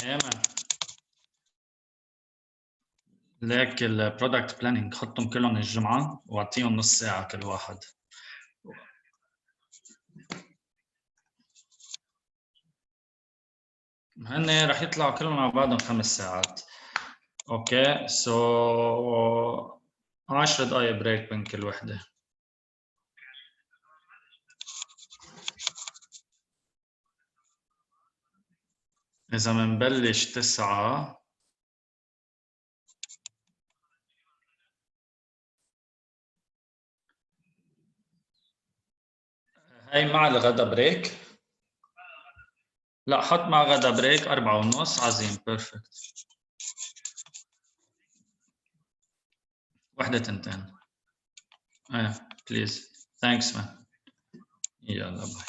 ايمن ليك البرودكت بلاننج حطهم كلهم الجمعه واعطيهم نص ساعه كل واحد. هن رح يطلعوا كلهم مع بعضهم 5 ساعات. اوكي سو 10 دقايق بريك بين كل وحده. إذا منبلش 9 هاي مع الغدا بريك. لا حط مع غدا بريك 4:30. عظيم بيرفكت. 1 2. ايه بليز ثانكس مان. يلا باي.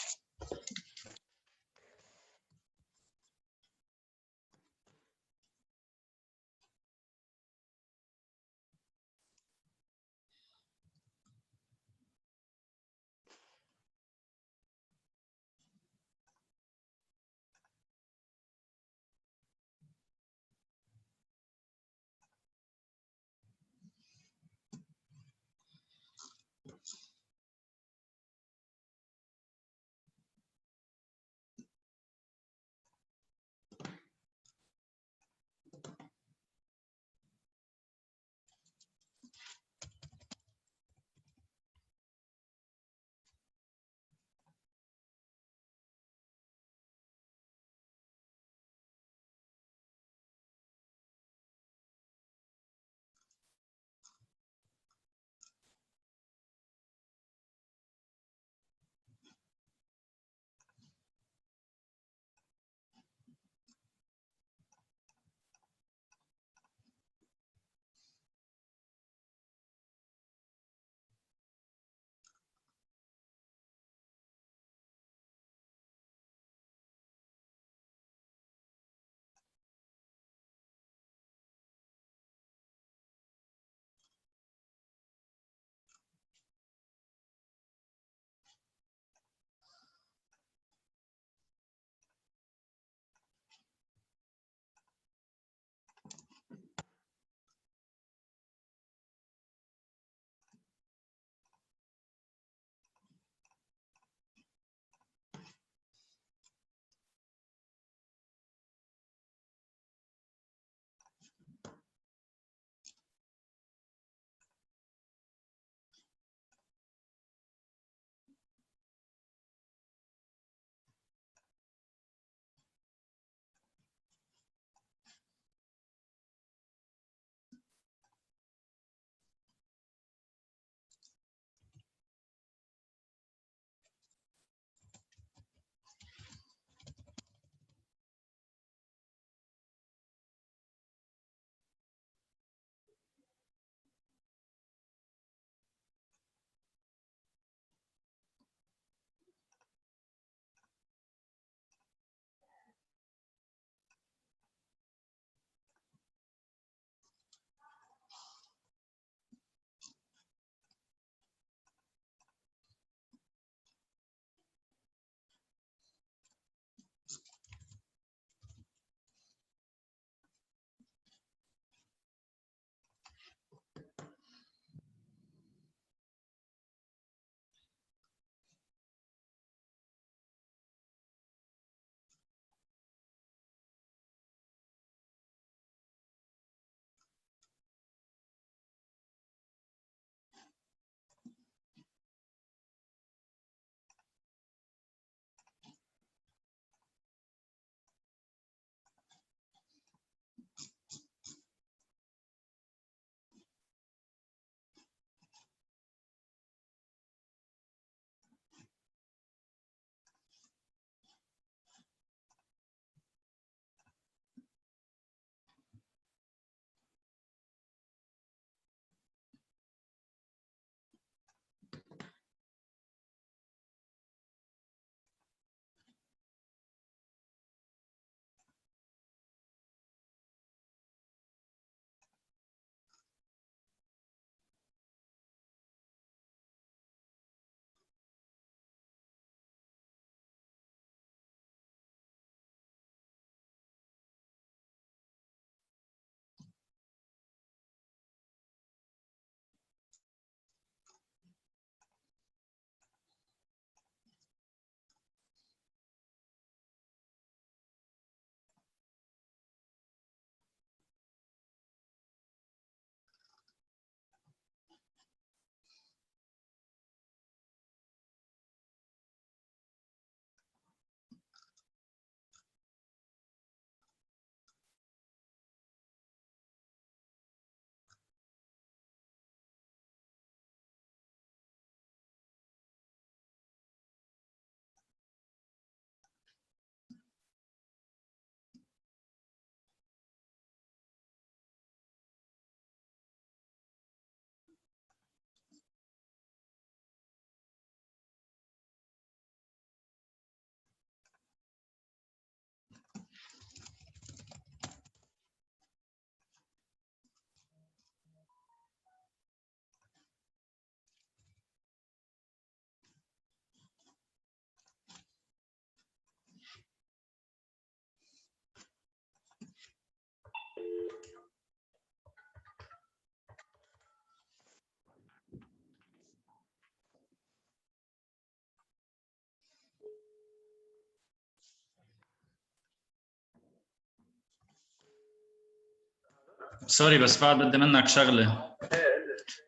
سوري بس بعد بدي منك شغله.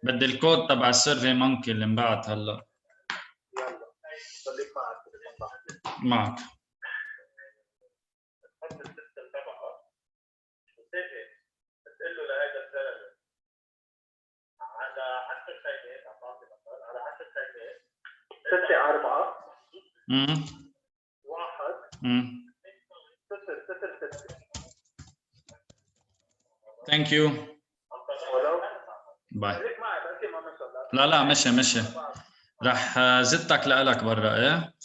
بدي الكود تبع السيرفي مونكي اللي انبعت هلا. يلا خليك معك. حط السيستم تبعه وتجي بتقول له لهيدا الزلمه على 10 ثانيات على 10 ثانيات 6 4 1 0 0 6. ثانك يو. باي. خليك معي بس ما مشى. لا مشي. رح زدتك لإلك برا ايه.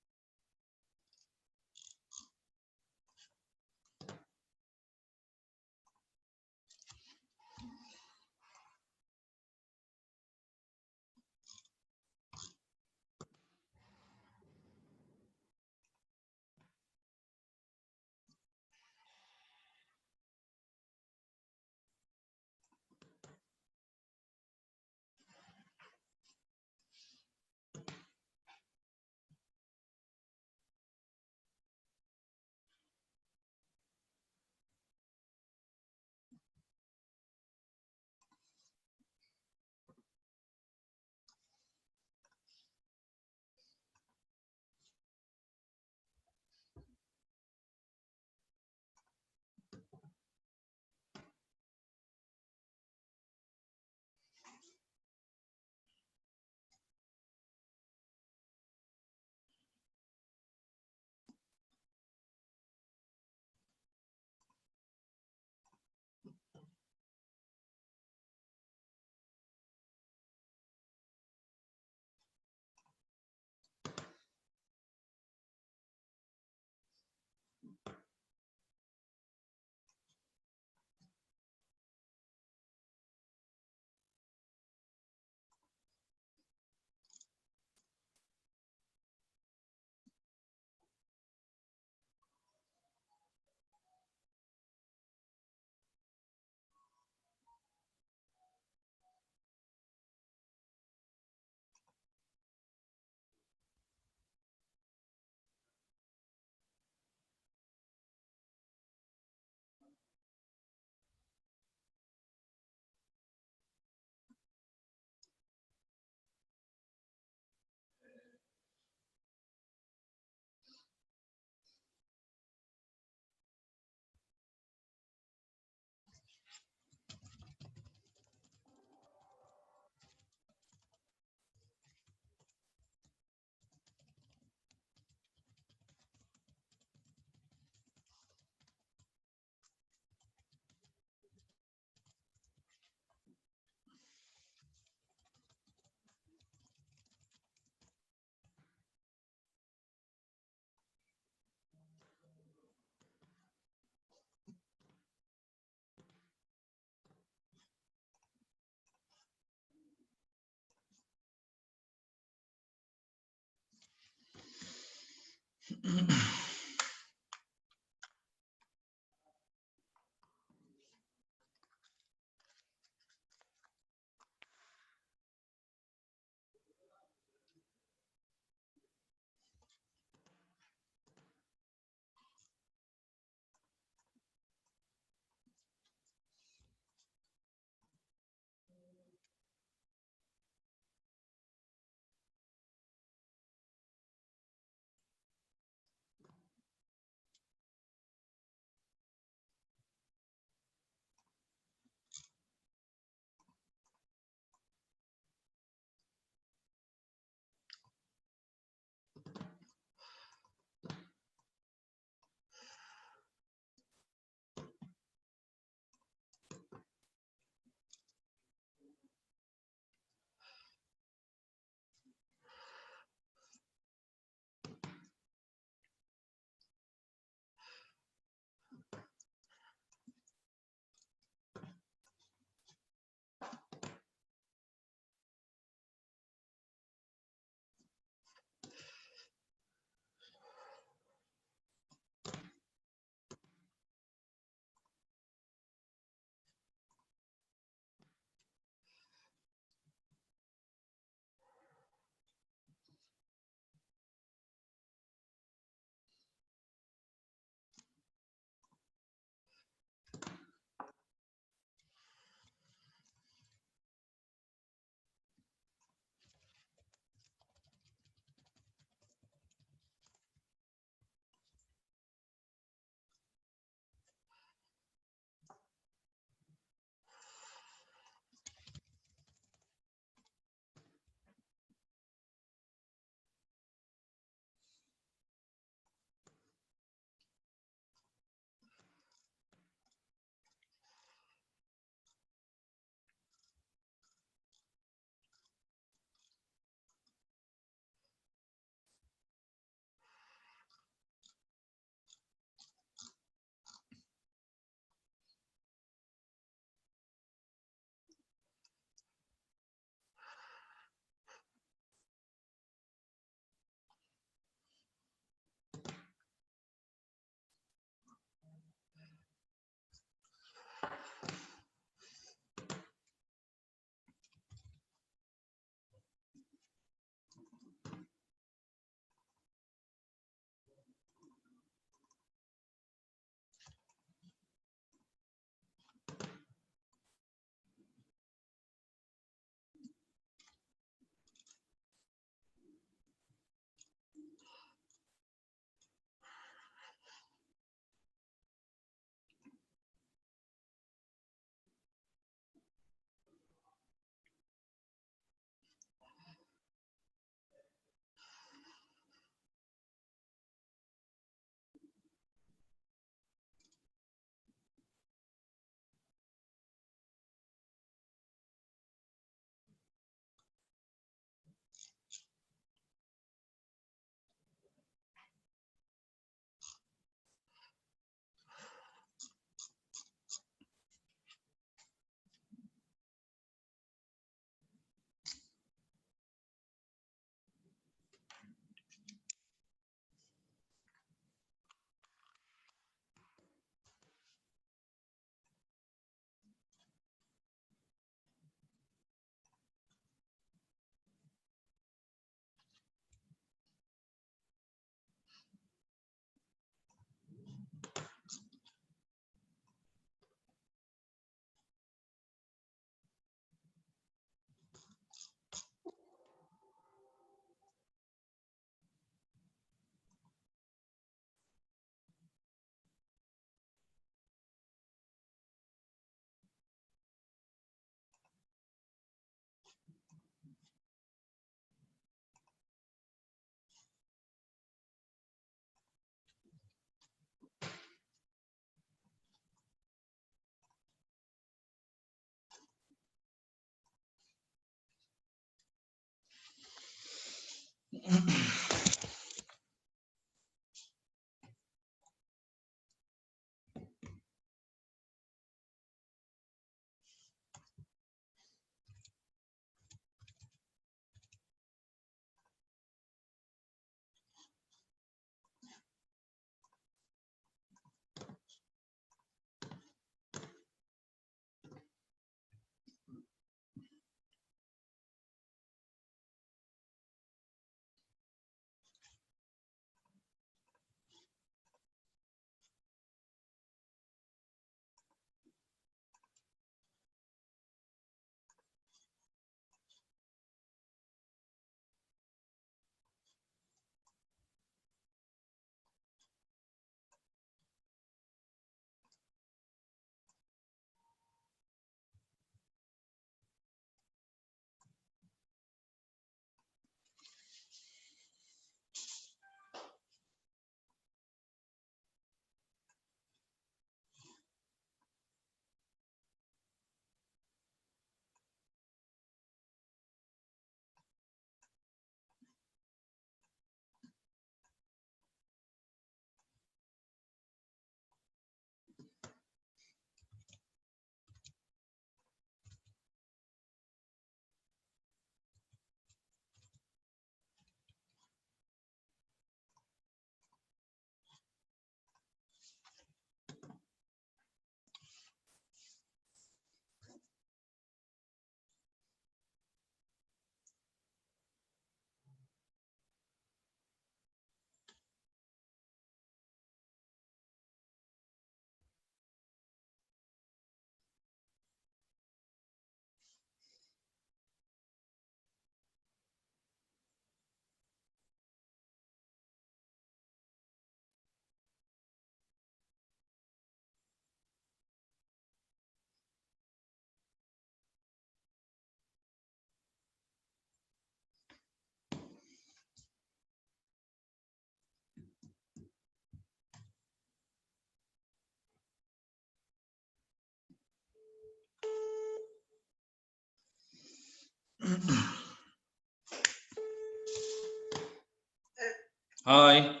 هاي.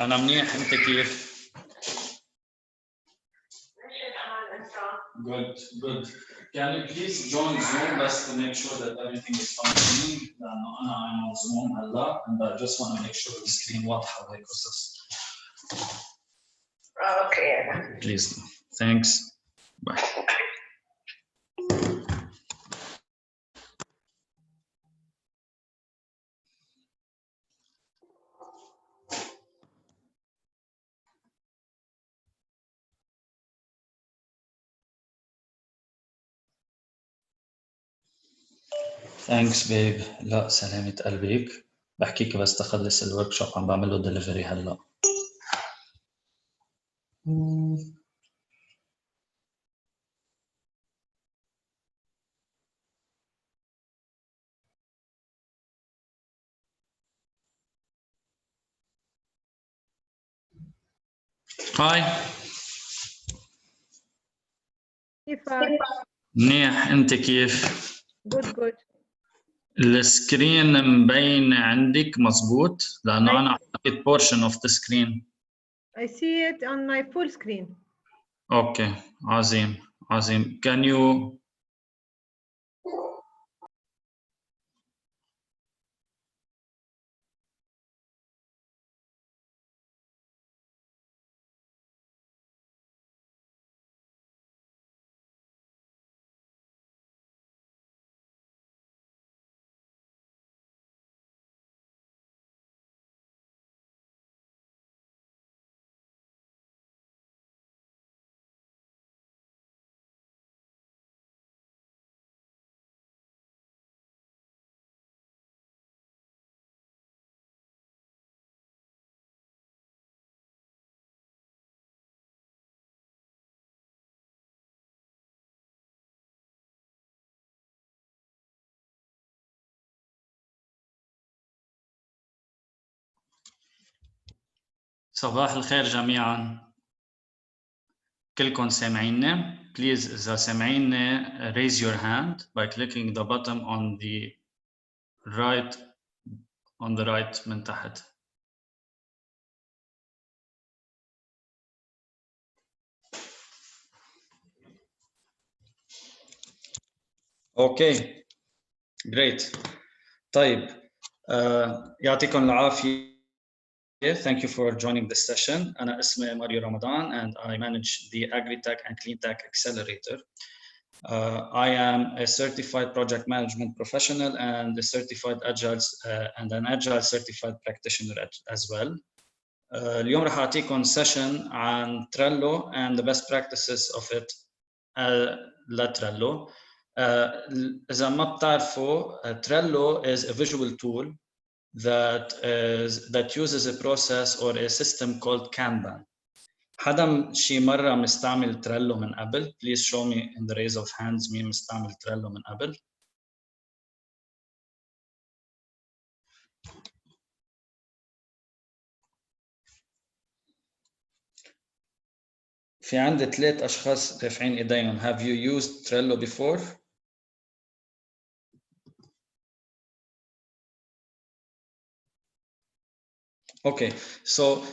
أنا منيح، أنت كيف؟ Good, good. Can you please join Zoom just to make sure that everything is functioning? لأنه I'm on Zoom هلا and I just want to make sure the screen واضحة وهيك قصص. Okay. Please. Thanks. Bye. Thanks babe. لا سلامة قلبك. بحكيك بس تخلص الورك شوب عم بعمل له دليفري هلا. هاي. كيفك؟ منيح، انت كيف؟ good. السكرين مبين عندك مزبوط؟ لانه انا حطيت portion of the screen. I see it on my full screen. اوكي عظيم عظيم. Can you صباح الخير جميعا. كلكم سامعيني؟ Please إذا سامعيني raise your hand by clicking the button on the right من تحت. اوكي great. طيب يعطيكم العافية. Thank you for joining this session. أنا اسمي ماريو رمضان and I manage the Agritech and Cleantech Accelerator. I am a certified project management professional and a certified agile and an agile certified practitioner as well. اليوم راح أعطيكم session عن Trello and the best practices of it لTrello. إذا ما بتعرفوا Trello is a visual tool that uses a process or a system called KanBan. حدا شي مرة مستعمل تريلو من قبل؟ Please show me in the raise of hands مين مستعمل تريلو من قبل. في عندي 3 أشخاص رافعين إيديهم. Have you used Trello before? Okay, so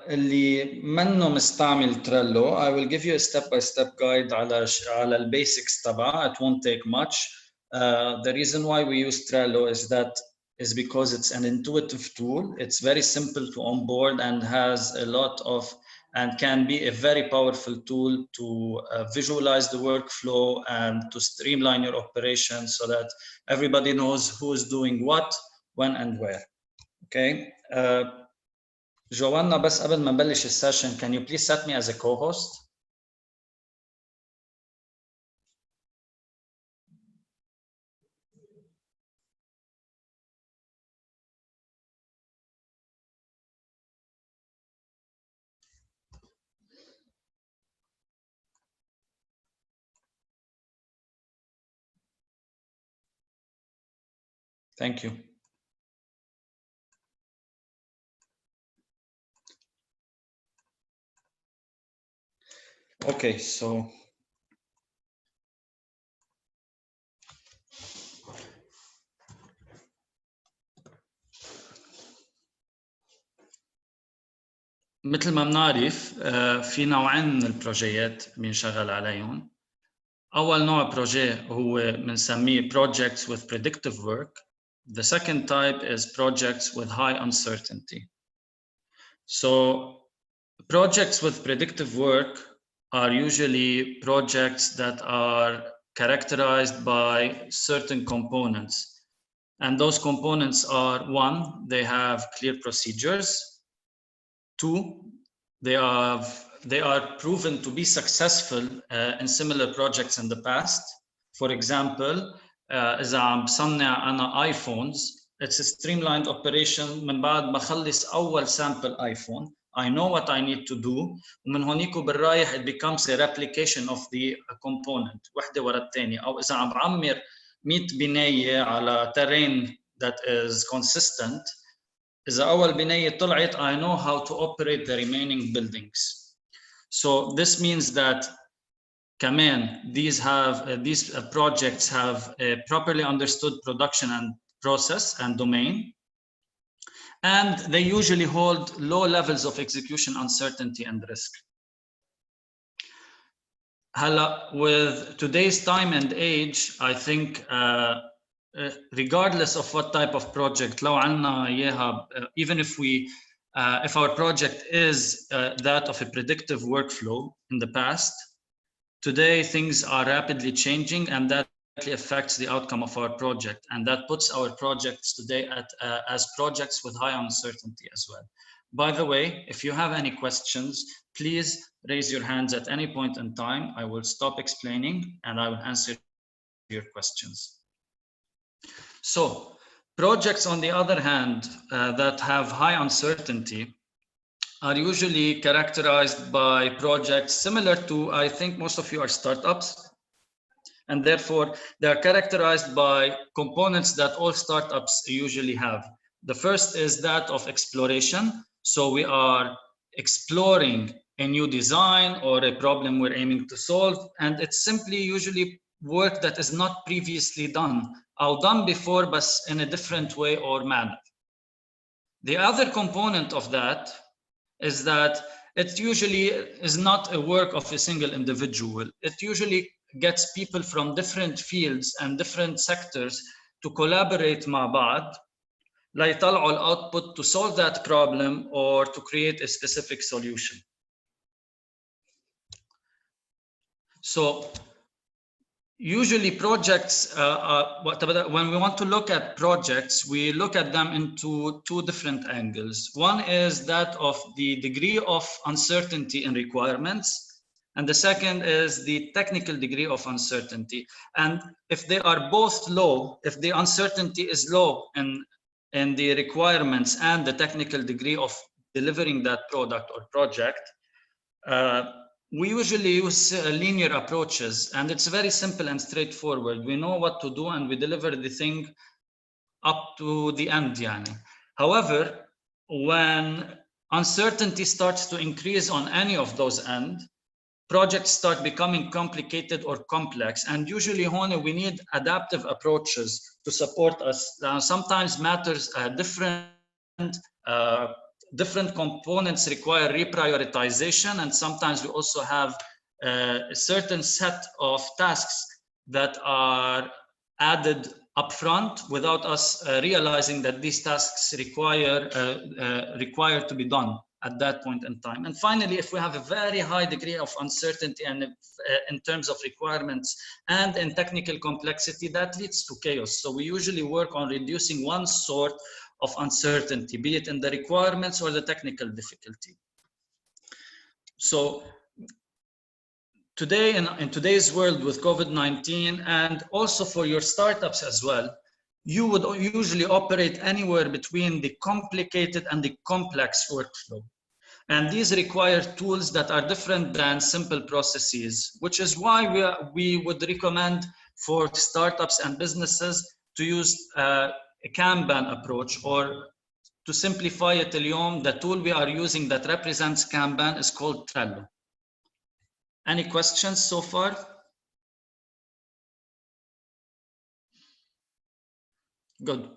اللي منه مستعمل تريلو I will give you a step-by-step guide على البيسكس تبعه. It won't take much. The reason why we use Trello is because it's an intuitive tool. It's very simple to onboard and has a lot of and can be a very powerful tool to visualize the workflow and to streamline your operations so that everybody knows who is doing what, when, and where. Okay. Joanna, بس قبل ما نبلش السيشن, can you please set me as a co-host? Thank you. Okay, so مثل ما بنعرف في نوعين من البروجيات بنشغل عليهم. أول نوع بروجي هو بنسميه projects with predictive work. The second type is projects with high uncertainty. So projects with predictive work are usually projects that are characterized by certain components. And those components are: one, they have clear procedures; two, they are proven to be successful in similar projects in the past. For example, إذا عم بصنع أنا iPhones, it's a streamlined operation. من بعد ما خلص أول sample iPhone, I know what I need to do. ومن هونيكو بالرايح it becomes a replication of the component وحدة ورا الثانية. أو إذا عم بعمر 100 بناية على terrain that is consistent, إذا أول بناية طلعت, I know how to operate the remaining buildings. So this means that كمان these projects have a properly understood production and process and domain, and they usually hold low levels of execution uncertainty and risk. With today's time and age, I think regardless of what type of project, لو عنا إياها, even if our project is that of a predictive workflow in the past, today things are rapidly changing, and that affects the outcome of our project, and that puts our projects today as projects with high uncertainty as well. By the way, if you have any questions, please raise your hands at any point in time. I will stop explaining and I will answer your questions. So projects, on the other hand, that have high uncertainty are usually characterized by projects similar to, I think most of you are startups, and therefore they are characterized by components that all startups usually have. The first is that of exploration. So we are exploring a new design or a problem we're aiming to solve, and it's simply usually work that is not previously done or done before, but in a different way or manner. The other component of that is that it usually is not a work of a single individual. It usually gets people from different fields and different sectors to collaborate مع بعض ليطلعوا الأوتبوت to solve that problem or to create a specific solution. So usually projects, when we want to look at projects, we look at them into two different angles. One is that of the degree of uncertainty in requirements, and the second is the technical degree of uncertainty. And if they are both low, if the uncertainty is low in the requirements and the technical degree of delivering that product or project, we usually use linear approaches, and it's very simple and straightforward. We know what to do and we deliver the thing up to the end. Yani. However, when uncertainty starts to increase on any of those ends, projects start becoming complicated or complex, and usually we need adaptive approaches to support us. Sometimes matters different components require reprioritization, and sometimes we also have a certain set of tasks that are added upfront without us realizing that these tasks require to be done at that point in time. And finally, if we have a very high degree of uncertainty and in terms of requirements and in technical complexity, that leads to chaos. So we usually work on reducing one sort of uncertainty, be it in the requirements or the technical difficulty. So today, in today's world with COVID-19, and also for your startups as well, you would usually operate anywhere between the complicated and the complex workflow. And these require tools that are different than simple processes, which is why we would recommend for startups and businesses to use a KanBan approach, or to simplify it, اليوم, the tool we are using that represents KanBan is called Trello. Any questions so far? Good.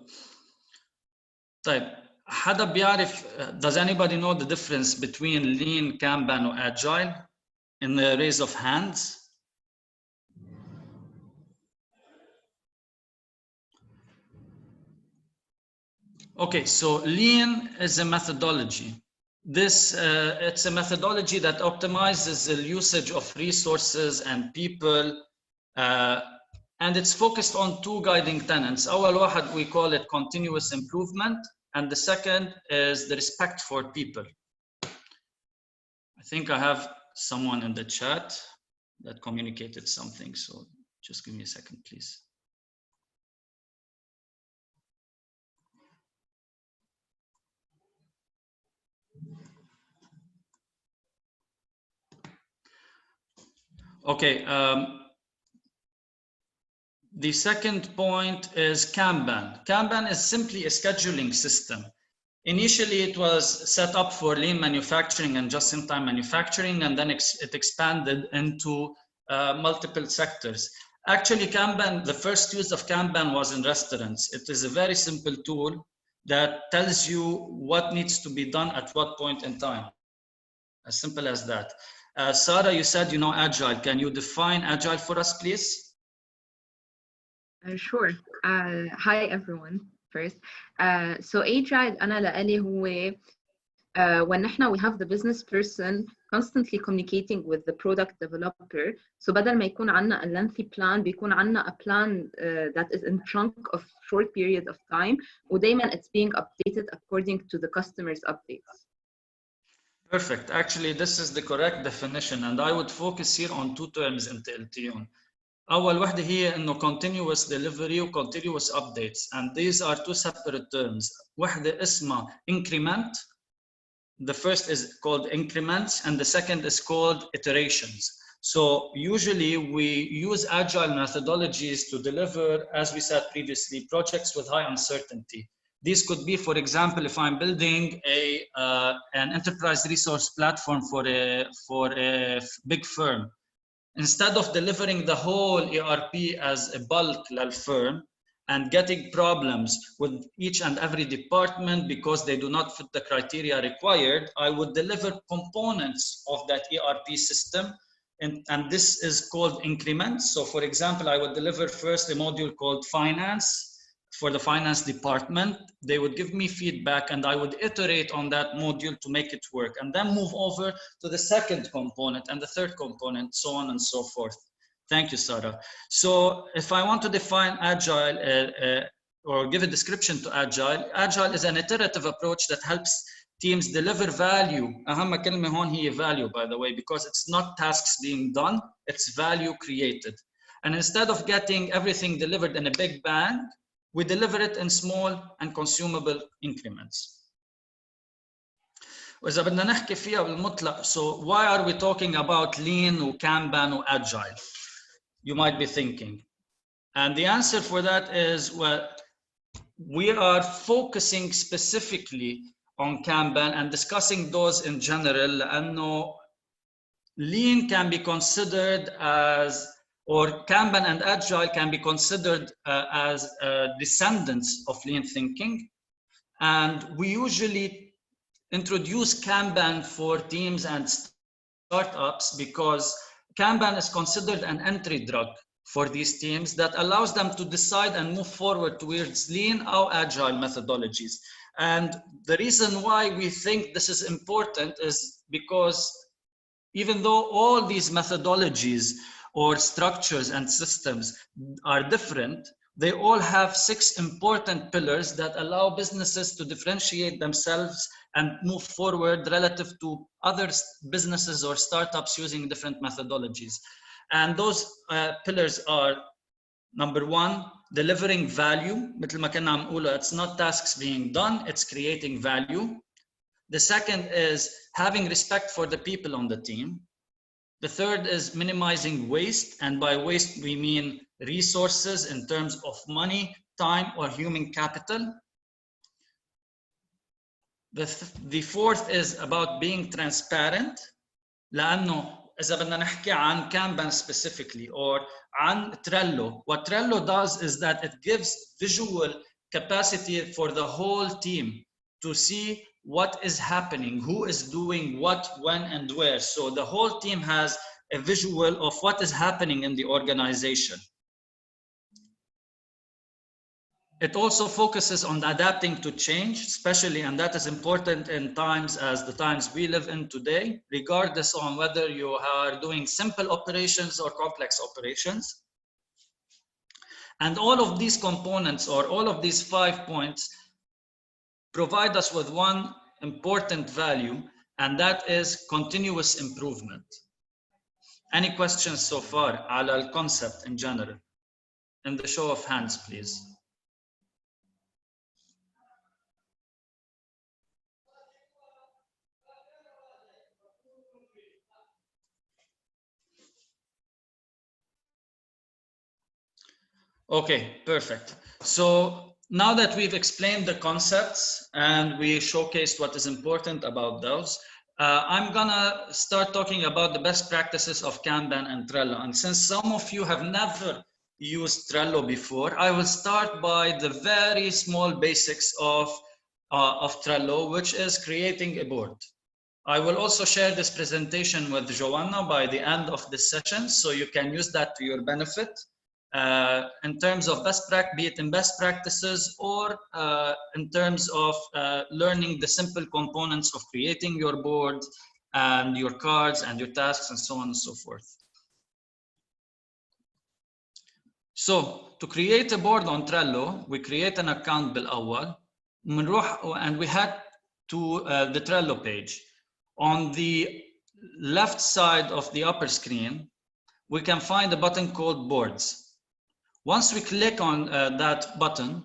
طيب, حدا بيعرف does anybody know the difference between lean, KanBan or agile in the raise of hands? Okay, so lean is a methodology. It's a methodology that optimizes the usage of resources and people, and it's focused on two guiding tenets. أول واحد we call it continuous improvement, and the second is the respect for people. I think I have someone in the chat that communicated something, so just give me a second, please. Okay, the second point is KanBan. KanBan is simply a scheduling system. Initially, it was set up for lean manufacturing and just-in-time manufacturing, and then it expanded into multiple sectors. Actually, KanBan, the first use of KanBan was in restaurants. It is a very simple tool that tells you what needs to be done at what point in time. As simple as that. Sarah, you said you know Agile. Can you define Agile for us, please? Sure. Hi, everyone. First, so Agile أنا لقالي هو when احنا we have the business person constantly communicating with the product developer. So بدل ما يكون عنا a lengthy plan بيكون عنا a plan that is in chunk of short period of time ودايما it's being updated according to the customer's updates. Perfect. Actually, this is the correct definition, and I would focus here on two terms انت قلتيهم. أول واحدة هي إنه continuous delivery و continuous updates, and these are two separate terms. واحدة اسمها increment. The first is called increments, and the second is called iterations. So usually we use agile methodologies to deliver, as we said previously, projects with high uncertainty. These could be, for example, if I'm building an enterprise resource platform for a big firm. Instead of delivering the whole ERP as a bulk firm and getting problems with each and every department because they do not fit the criteria required, I would deliver components of that ERP system, and this is called increments. So for example, I would deliver first a module called finance for the finance department. They would give me feedback and I would iterate on that module to make it work, and then move over to the second component and the third component, so on and so forth. Thank you, Sarah. So if I want to define agile or give a description to agile is an iterative approach that helps teams deliver value. أهم كلمة هون هي value, by the way, because it's not tasks being done, it's value created. And instead of getting everything delivered in a big bang, we deliver it in small and consumable increments. وإذا بدنا نحكي فيها بالمطلق, so why are we talking about lean و KanBan و agile? You might be thinking. And the answer for that is, well, we are focusing specifically on KanBan and discussing those in general, لأنه lean can be considered as, or KanBan and agile can be considered as descendants of lean thinking. And we usually introduce KanBan for teams and startups because KanBan is considered an entry drug for these teams that allows them to decide and move forward towards lean or agile methodologies. And the reason why we think this is important is because even though all these methodologies or structures and systems are different, they all have 6 important pillars that allow businesses to differentiate themselves and move forward relative to other businesses or startups using different methodologies. And those pillars are, number 1, delivering value. مثل ما كنا عم نقوله, it's not tasks being done, it's creating value. The second is having respect for the people on the team. The third is minimizing waste, and by waste we mean resources in terms of money, time, or human capital. The fourth is about being transparent, لأنه إذا بدنا نحكي عن KanBan specifically or عن Trello, what Trello does is that it gives visual capacity for the whole team. to see what is happening, who is doing what, when, and where. So the whole team has a visual of what is happening in the organization. It also focuses on adapting to change, especially, and that is important in times as the times we live in today, regardless on whether you are doing simple operations or complex operations. And all of these components, or all of these 5 points, provide us with one important value, and that is continuous improvement. Any questions so far على الconcept in general? In the show of hands, please. Okay, perfect. So now that we've explained the concepts and we showcased what is important about those, I'm gonna start talking about the best practices of KanBan and Trello. And since some of you have never used Trello before, I will start by the very small basics of Trello, which is creating a board. I will also share this presentation with Joanna by the end of this session, so you can use that to your benefit. In terms of be it in best practices or in terms of learning the simple components of creating your board and your cards and your tasks and so on and so forth. So to create a board on Trello, we create an account بالأول and we head to the Trello page. On the left side of the upper screen, we can find a button called Boards. Once we click on that button,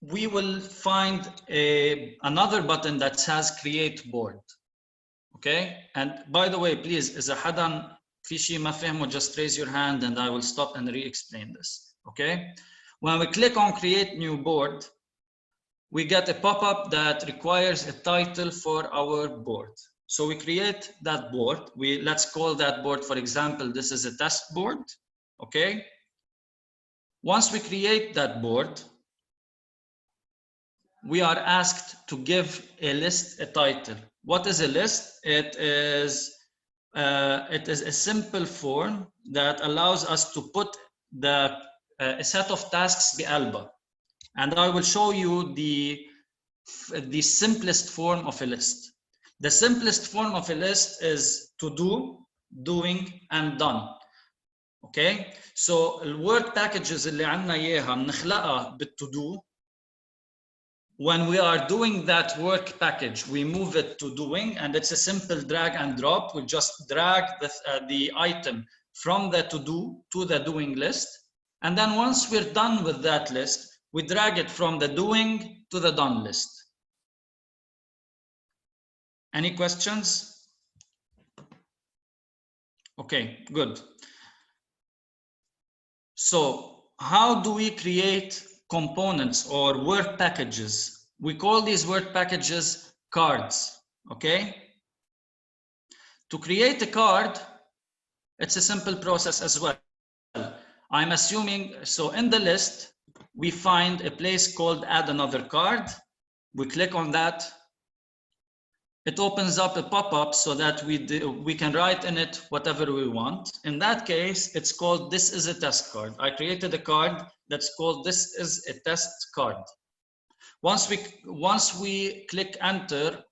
we will find another button that says Create Board. Okay? And by the way, please, إذا حدا في شيء ما فهمه, just raise your hand and I will stop and re-explain this. Okay? When we click on Create New Board, we get a pop-up that requires a title for our board. So we create that board. Let's call that board, for example, this is a test board. Okay. Once we create that board, we are asked to give a list a title. What is a list? It is a simple form that allows us to put a set of tasks بقلبها. And I will show you the simplest form of a list. The simplest form of a list is to do, doing, and done. Okay? So the work packages اللي عنا إياها بنخلقها بالto do. When we are doing that work package, we move it to doing, and it's a simple drag and drop. We just drag the item from the to do to the doing list. And then once we're done with that list, we drag it from the doing to the done list. Any questions? Okay, good. So how do we create components or work packages? We call these work packages cards, okay? To create a card, it's a simple process as well. I'm assuming, so in the list, we find a place called Add Another Card. We click on that. It opens up a pop-up so that we can write in it whatever we want. In that case, it's called This is a Test Card. I created a card that's called This is a Test Card. Once we click Enter,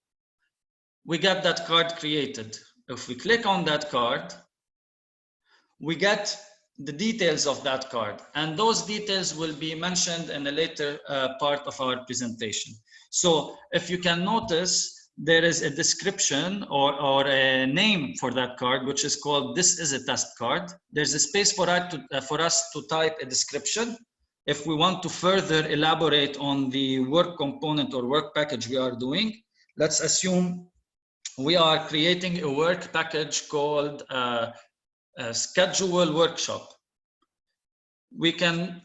we get that card created. If we click on that card, we get the details of that card, and those details will be mentioned in a later part of our presentation. So if you can notice, there is a description or a name for that card, which is called This is a Test Card. There's a space for us to type a description if we want to further elaborate on the work component or work package we are doing. Let's assume we are creating a work package called Schedule Workshop. We can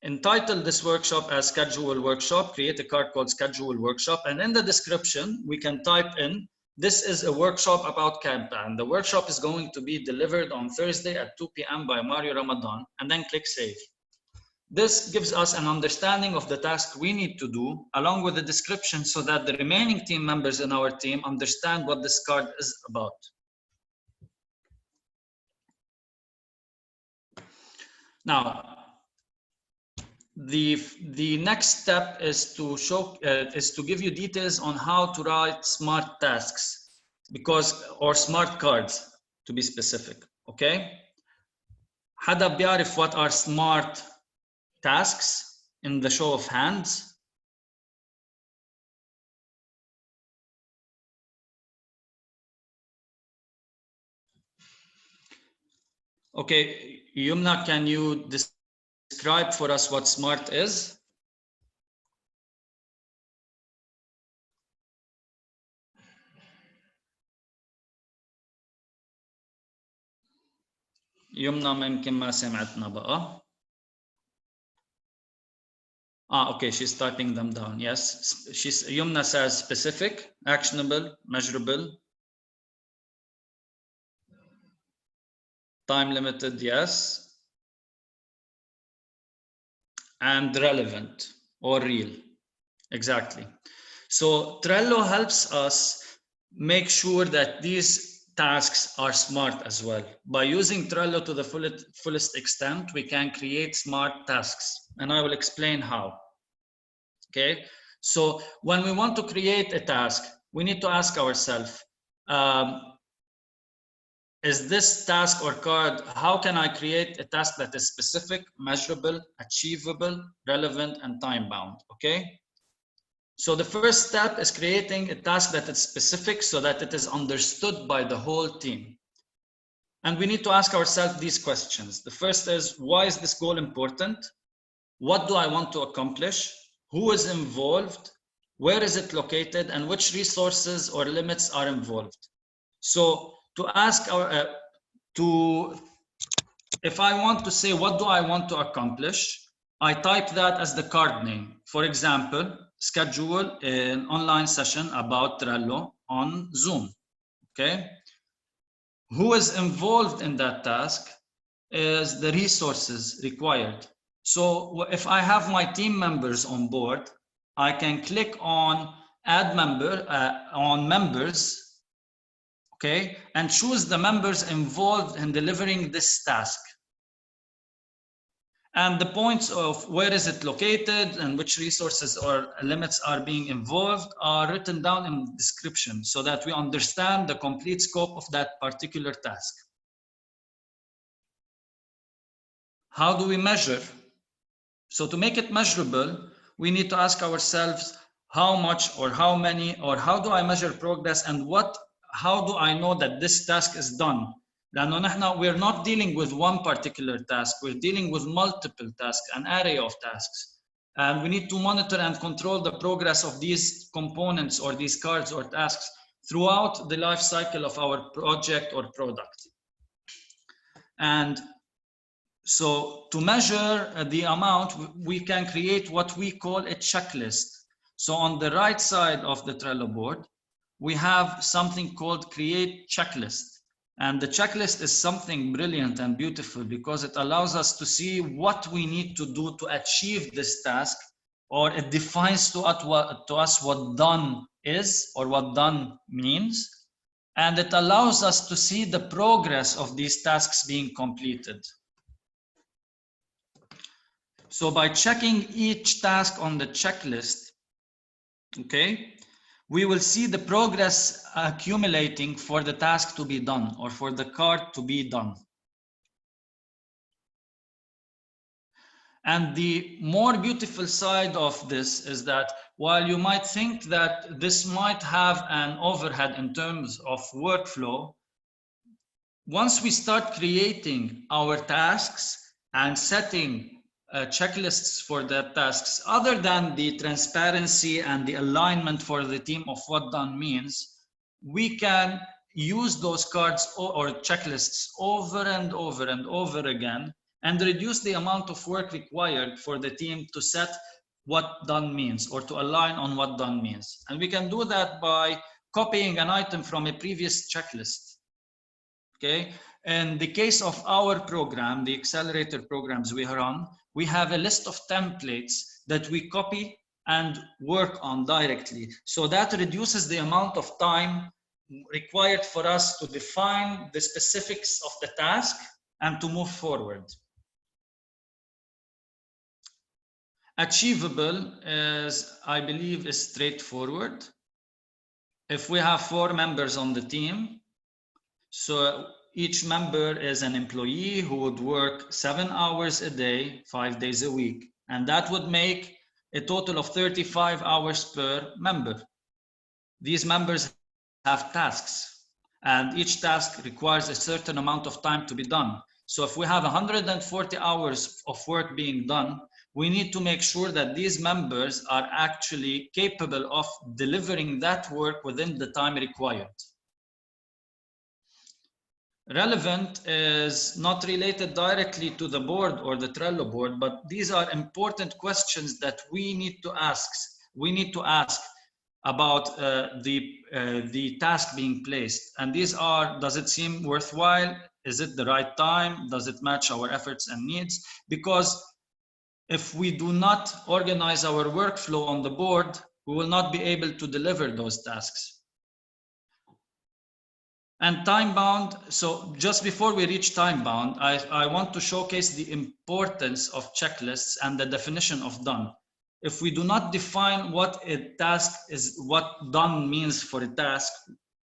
entitle this workshop as Schedule Workshop, create a card called Schedule Workshop, and in the description we can type in, this is a workshop about KanBan. The workshop is going to be delivered on Thursday at 2 p.m. by Mario Ramadan, and then click Save. This gives us an understanding of the task we need to do, along with the description, so that the remaining team members in our team understand what this card is about. Now, the next step is to give you details on how to write smart tasks, or smart cards to be specific. Okay? حدا بيعرف what are smart tasks in the show of hands? Okay, Yumna, can you describe for us what smart is? يمنى ممكن ما سمعتنا بقى. Okay, she's typing them down. Yes, Yumna says specific, actionable, measurable, time limited, yes, and relevant or real. Exactly. So Trello helps us make sure that these tasks are smart as well. By using Trello to the fullest extent, we can create smart tasks, and I will explain how. Okay, so when we want to create a task, we need to ask ourselves, is this task or card, how can I create a task that is specific, measurable, achievable, relevant, and time-bound? Okay, so the first step is creating a task that is specific so that it is understood by the whole team. And we need to ask ourselves these questions. The first is, why is this goal important? What do I want to accomplish? Who is involved? Where is it located? And which resources or limits are involved? So to ask if I want to say, what do I want to accomplish? I type that as the card name. For example, schedule an online session about Trello on Zoom. Okay. Who is involved in that task is the resources required. So if I have my team members on board, I can click on add member on members, okay, and choose the members involved in delivering this task. And the points of where is it located and which resources or limits are being involved are written down in the description so that we understand the complete scope of that particular task. How do we measure? So to make it measurable, we need to ask ourselves how much or how many or how do I measure progress and how do I know that this task is done? لأنه we're not dealing with one particular task, we're dealing with multiple tasks, an array of tasks. And we need to monitor and control the progress of these components or these cards or tasks throughout the life cycle of our project or product. And so to measure the amount, we can create what we call a checklist. So on the right side of the Trello board, we have something called create checklist. And the checklist is something brilliant and beautiful because it allows us to see what we need to do to achieve this task, or it defines to us what done is or what done means. And it allows us to see the progress of these tasks being completed. So by checking each task on the checklist, okay, we will see the progress accumulating for the task to be done or for the card to be done. And the more beautiful side of this is that while you might think that this might have an overhead in terms of workflow, once we start creating our tasks and setting checklists for the tasks, other than the transparency and the alignment for the team of what done means, we can use those cards or checklists over and over and over again and reduce the amount of work required for the team to set what done means or to align on what done means. And we can do that by copying an item from a previous checklist. Okay. In the case of our program, the accelerator programs we run, we have a list of templates that we copy and work on directly. So that reduces the amount of time required for us to define the specifics of the task and to move forward. Achievable is, I believe, is straightforward. If we have 4 members on the team, so each member is an employee who would work 7 hours a day, 5 days a week, and that would make a total of 35 hours per member. These members have tasks, and each task requires a certain amount of time to be done. So if we have 140 hours of work being done, we need to make sure that these members are actually capable of delivering that work within the time required. Relevant is not related directly to the board or the Trello board, but these are important questions that we need to ask. We need to ask about the task being placed. And these are, does it seem worthwhile? Is it the right time? Does it match our efforts and needs? Because if we do not organize our workflow on the board, we will not be able to deliver those tasks. And time bound, so just before we reach time bound, I want to showcase the importance of checklists and the definition of done. If we do not define what a task is, what done means for a task,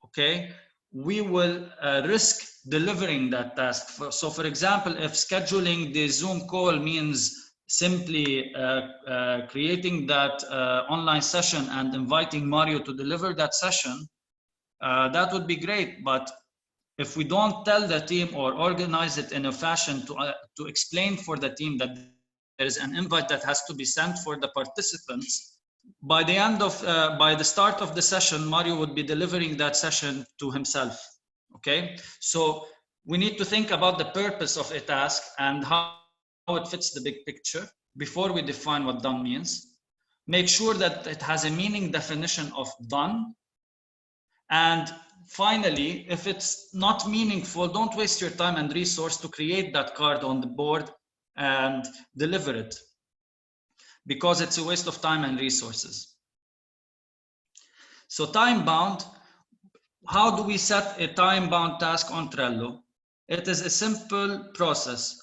okay, we will risk delivering that task. So for example, if scheduling the Zoom call means simply creating that online session and inviting Mario to deliver that session, that would be great. But if we don't tell the team or organize it in a fashion to explain for the team that there is an invite that has to be sent for the participants, by the end of, by the start of the session, Mario would be delivering that session to himself. Okay, so we need to think about the purpose of a task and how it fits the big picture before we define what done means. Make sure that it has a meaning definition of done. And finally, if it's not meaningful, don't waste your time and resource to create that card on the board and deliver it, because it's a waste of time and resources. So time bound, how do we set a time bound task on Trello? It is a simple process.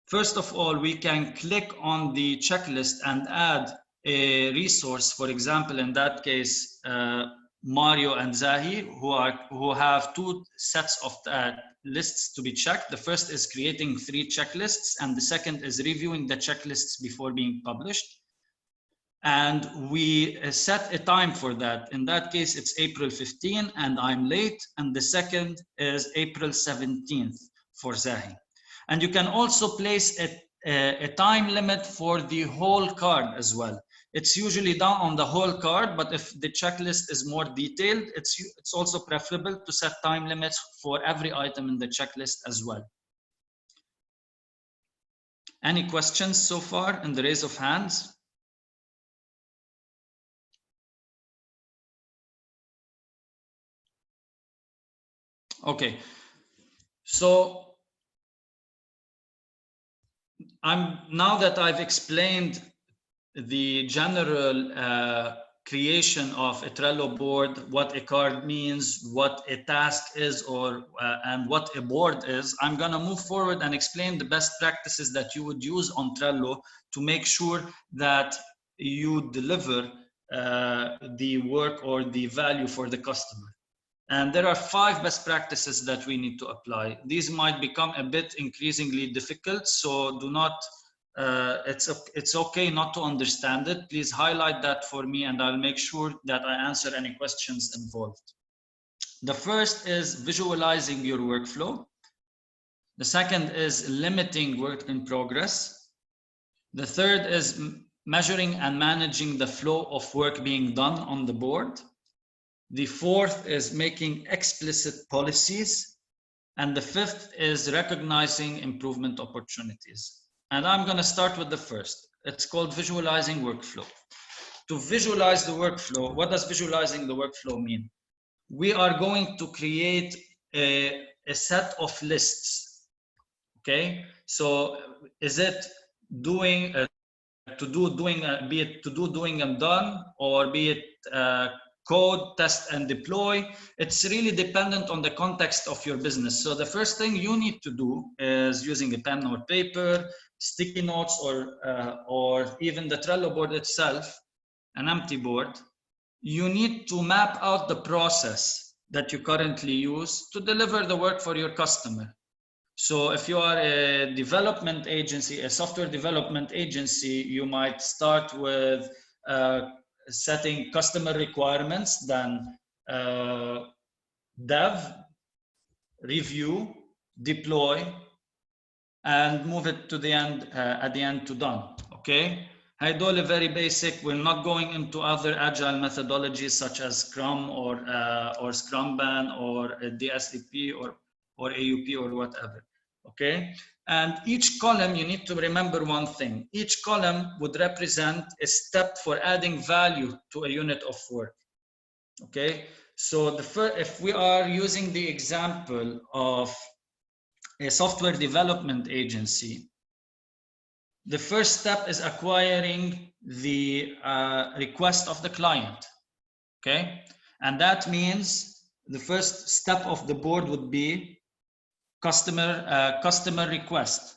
First of all, we can click on the checklist and add a resource. For example, in that case, Mario and Zahi, who have 2 sets of lists to be checked. The first is creating 3 checklists, and the second is reviewing the checklists before being published. And we set a time for that. In that case, it's April 15, and I'm late. And the second is April 17th for Zahi. And you can also place a time limit for the whole card as well. It's usually done on the whole card, but if the checklist is more detailed, it's also preferable to set time limits for every item in the checklist as well. Any questions so far in the raise of hands? Okay, so now that I've explained the general creation of a Trello board, what a card means, what a task is, and what a board is, I'm gonna move forward and explain the best practices that you would use on Trello to make sure that you deliver the work or the value for the customer. And there are 5 best practices that we need to apply. These might become a bit increasingly difficult, so do not, it's okay not to understand it. Please highlight that for me and I'll make sure that I answer any questions involved. The first is visualizing your workflow. The second is limiting work in progress. The third is measuring and managing the flow of work being done on the board. The fourth is making explicit policies. And the fifth is recognizing improvement opportunities. And I'm going to start with the first. It's called visualizing workflow. To visualize the workflow, what does visualizing the workflow mean? We are going to create a set of lists. Okay, so is it doing be it to do, doing, and done, or be it code, test, and deploy? It's really dependent on the context of your business. So the first thing you need to do is using a pen or paper, sticky notes, or even the Trello board itself, an empty board. You need to map out the process that you currently use to deliver the work for your customer. So if you are a development agency, a software development agency, you might start with setting customer requirements, then dev, review, deploy, and move it to the end, at the end to done. Okay, هيدول very basic. We're not going into other agile methodologies such as Scrum or KanBan or DSDP or AUP or whatever. Okay, and each column, you need to remember one thing. Each column would represent a step for adding value to a unit of work. Okay, so if we are using the example of a software development agency, the first step is acquiring the request of the client. Okay, and that means the first step of the board would be customer request.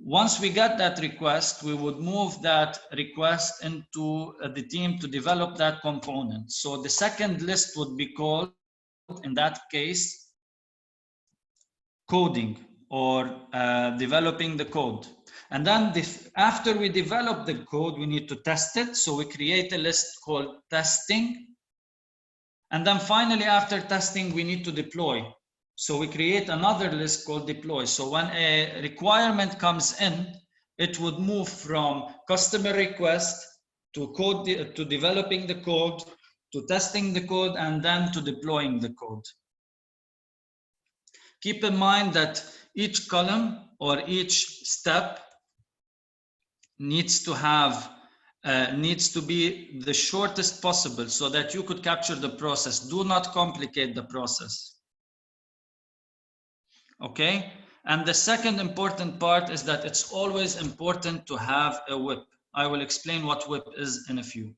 Once we get that request, we would move that request into the team to develop that component. So the second list would be called, in that case, coding, or developing the code. And then after we develop the code, we need to test it. So we create a list called testing. And then finally, after testing, we need to deploy. So we create another list called deploy. So when a requirement comes in, it would move from customer request to code, to developing the code, to testing the code, and then to deploying the code. Keep in mind that each column or each step needs to be the shortest possible so that you could capture the process. Do not complicate the process. Okay, and the second important part is that it's always important to have a WIP. I will explain what WIP is in a few.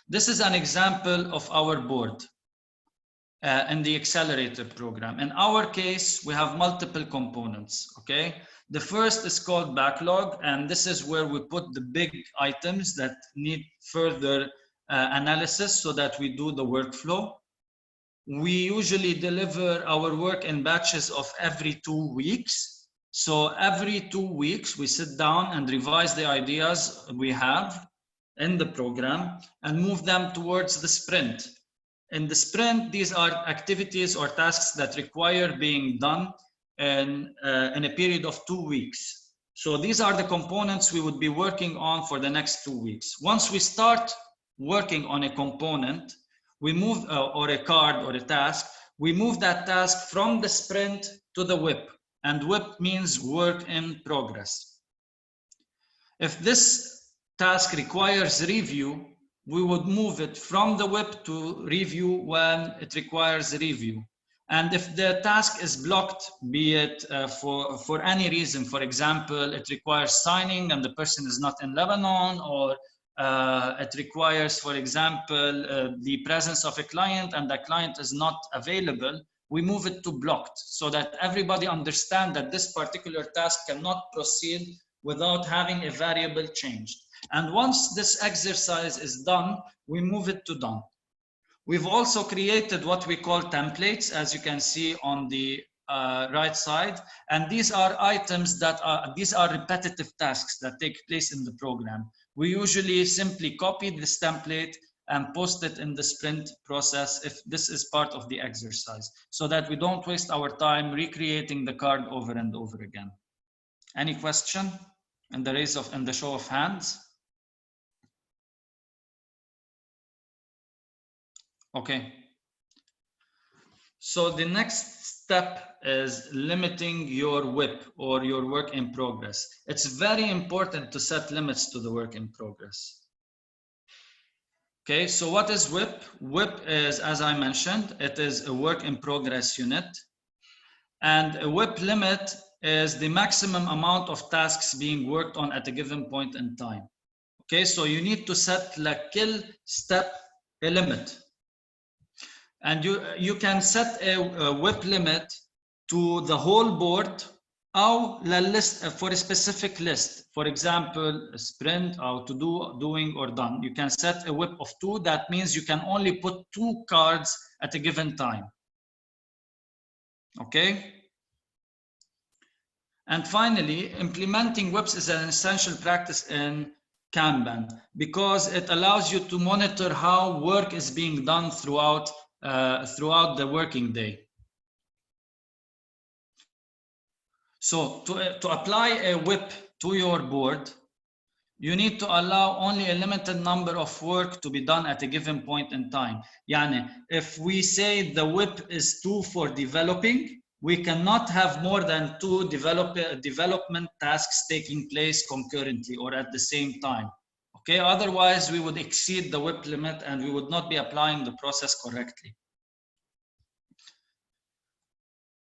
This is an example of our board in the accelerator program. In our case, we have multiple components. Okay, the first is called backlog, and this is where we put the big items that need further analysis so that we do the workflow. We usually deliver our work in batches of every 2 weeks. So every 2 weeks, we sit down and revise the ideas we have in the program and move them towards the sprint. In the sprint, these are activities or tasks that require being done in a period of 2 weeks. So these are the components we would be working on for the next 2 weeks. Once we start working on a component, we move, or a card or a task, we move that task from the sprint to the WIP. And WIP means work in progress. If this task requires review, we would move it from the WIP to review when it requires review. And if the task is blocked, be it for any reason, for example, it requires signing and the person is not in Lebanon, or it requires, for example, the presence of a client and the client is not available, we move it to blocked so that everybody understands that this particular task cannot proceed without having a variable changed. And once this exercise is done, we move it to done. We've also created what we call templates, as you can see on the right side. And these are items that these are repetitive tasks that take place in the program. We usually simply copy this template and post it in the sprint process if this is part of the exercise, so that we don't waste our time recreating the card over and over again. Any question in the show of hands? Okay. So the next step is limiting your WIP, or your work in progress. It's very important to set limits to the work in progress. Okay, so what is WIP? WIP is, as I mentioned, it is a work in progress unit. And a WIP limit is the maximum amount of tasks being worked on at a given point in time. Okay, so you need to set لكل step a limit. And you can set a WIP limit to the whole board or list for a specific list. For example, a sprint or to do, doing or done. You can set a WIP of 2. That means you can only put 2 cards at a given time. Okay? And finally, implementing WIPs is an essential practice in KanBan because it allows you to monitor how work is being done throughout the working day. So to apply a WIP to your board, you need to allow only a limited number of work to be done at a given point in time. Yani, if we say the WIP is 2 for developing, we cannot have more than 2 development tasks taking place concurrently or at the same time. Okay, otherwise we would exceed the WIP limit and we would not be applying the process correctly.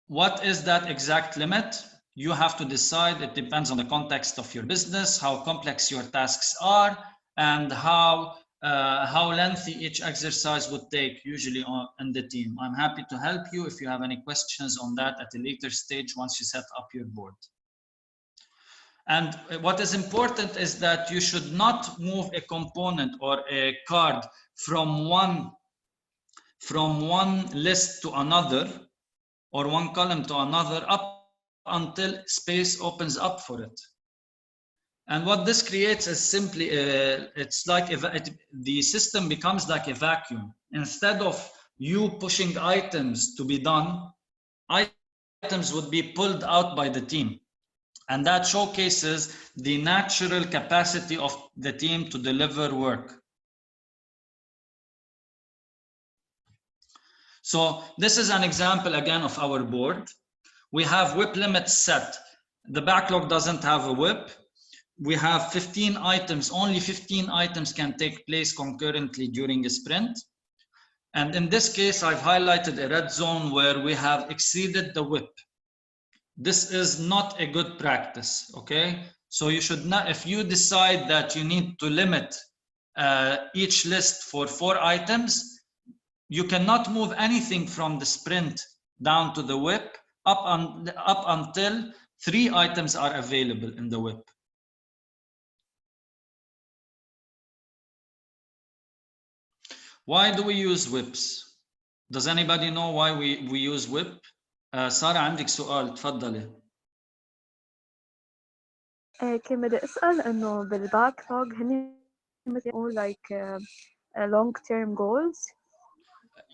What is that exact limit? You have to decide. It depends on the context of your business, how complex your tasks are, and how lengthy each exercise would take usually in the team. I'm happy to help you if you have any questions on that at a later stage once you set up your board. And what is important is that you should not move a component or a card from one list to another or one column to another up until space opens up for it. And what this creates is simply, it's like the system becomes like a vacuum. Instead of you pushing items to be done, items would be pulled out by the team. And that showcases the natural capacity of the team to deliver work. So this is an example again of our board. We have WIP limits set. The backlog doesn't have a WIP. We have 15 items. Only 15 items can take place concurrently during a sprint. And in this case, I've highlighted a red zone where we have exceeded the WIP. This is not a good practice, okay? So you should not, if you decide that you need to limit each list for 4 items, you cannot move anything from the sprint down to the WIP up until 3 items are available in the WIP. Why do we use WIPs? Does anybody know why we use WIP? سارة عندك سؤال تفضلي. كان بدي أسأل إنه بالباكلوج هني مثل like long term goals.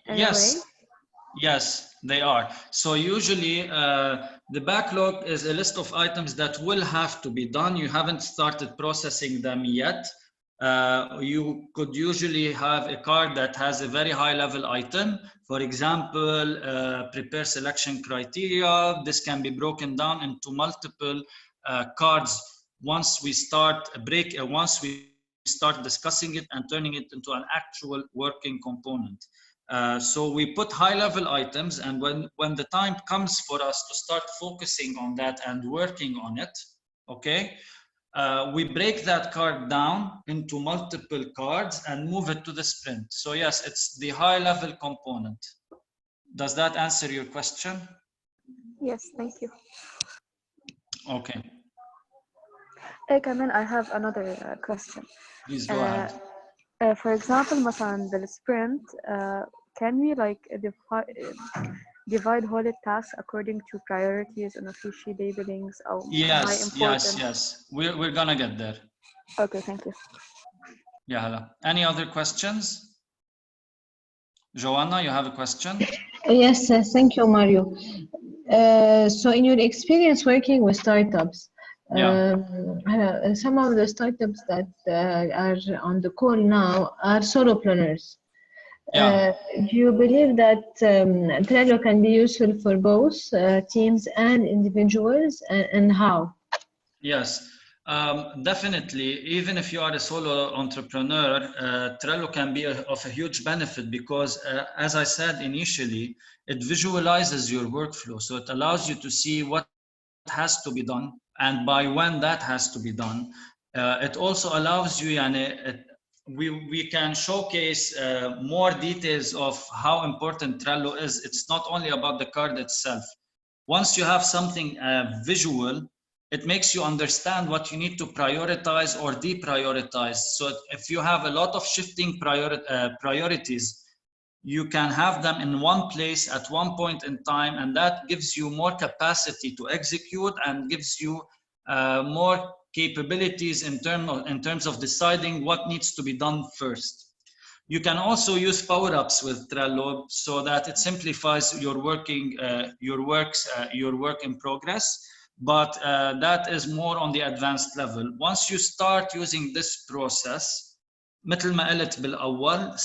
Yes. Yes, they are. So usually the backlog is a list of items that will have to be done. You haven't started processing them yet. You could usually have a card that has a very high level item. For example, prepare selection criteria. This can be broken down into multiple cards once we start discussing it and turning it into an actual working component. So we put high-level items, and when the time comes for us to start focusing on that and working on it, okay, we break that card down into multiple cards and move it to the sprint. So yes, it's the high-level component. Does that answer your question? Yes, thank you. Okay. كمان I have another question. Please go ahead. For example, مثلا بالsprint, can we like divide whole tasks according to priorities and official labelings? Yes. We're gonna get there. Okay, thank you. Yeah, hello. Any other questions? Joanna, you have a question? Yes, thank you, Mario. So in your experience working with startups, some of the startups that are on the call now are solopreneurs. Do you believe that Trello can be useful for both teams and individuals, and how? Yes. Definitely, even if you are a solo entrepreneur, Trello can be of a huge benefit because, as I said initially, it visualizes your workflow. So it allows you to see what has to be done and by when that has to be done. It also allows you, we can showcase more details of how important Trello is. It's not only about the card itself. Once you have something visual, it makes you understand what you need to prioritize or deprioritize. So if you have a lot of shifting priorities, you can have them in one place at one point in time, and that gives you more capacity to execute and gives you more capabilities in terms of deciding what needs to be done first. You can also use power-ups with Trello so that it simplifies your work in progress, but that is more on the advanced level. Once you start using this process, مثل ما قلت بالأول,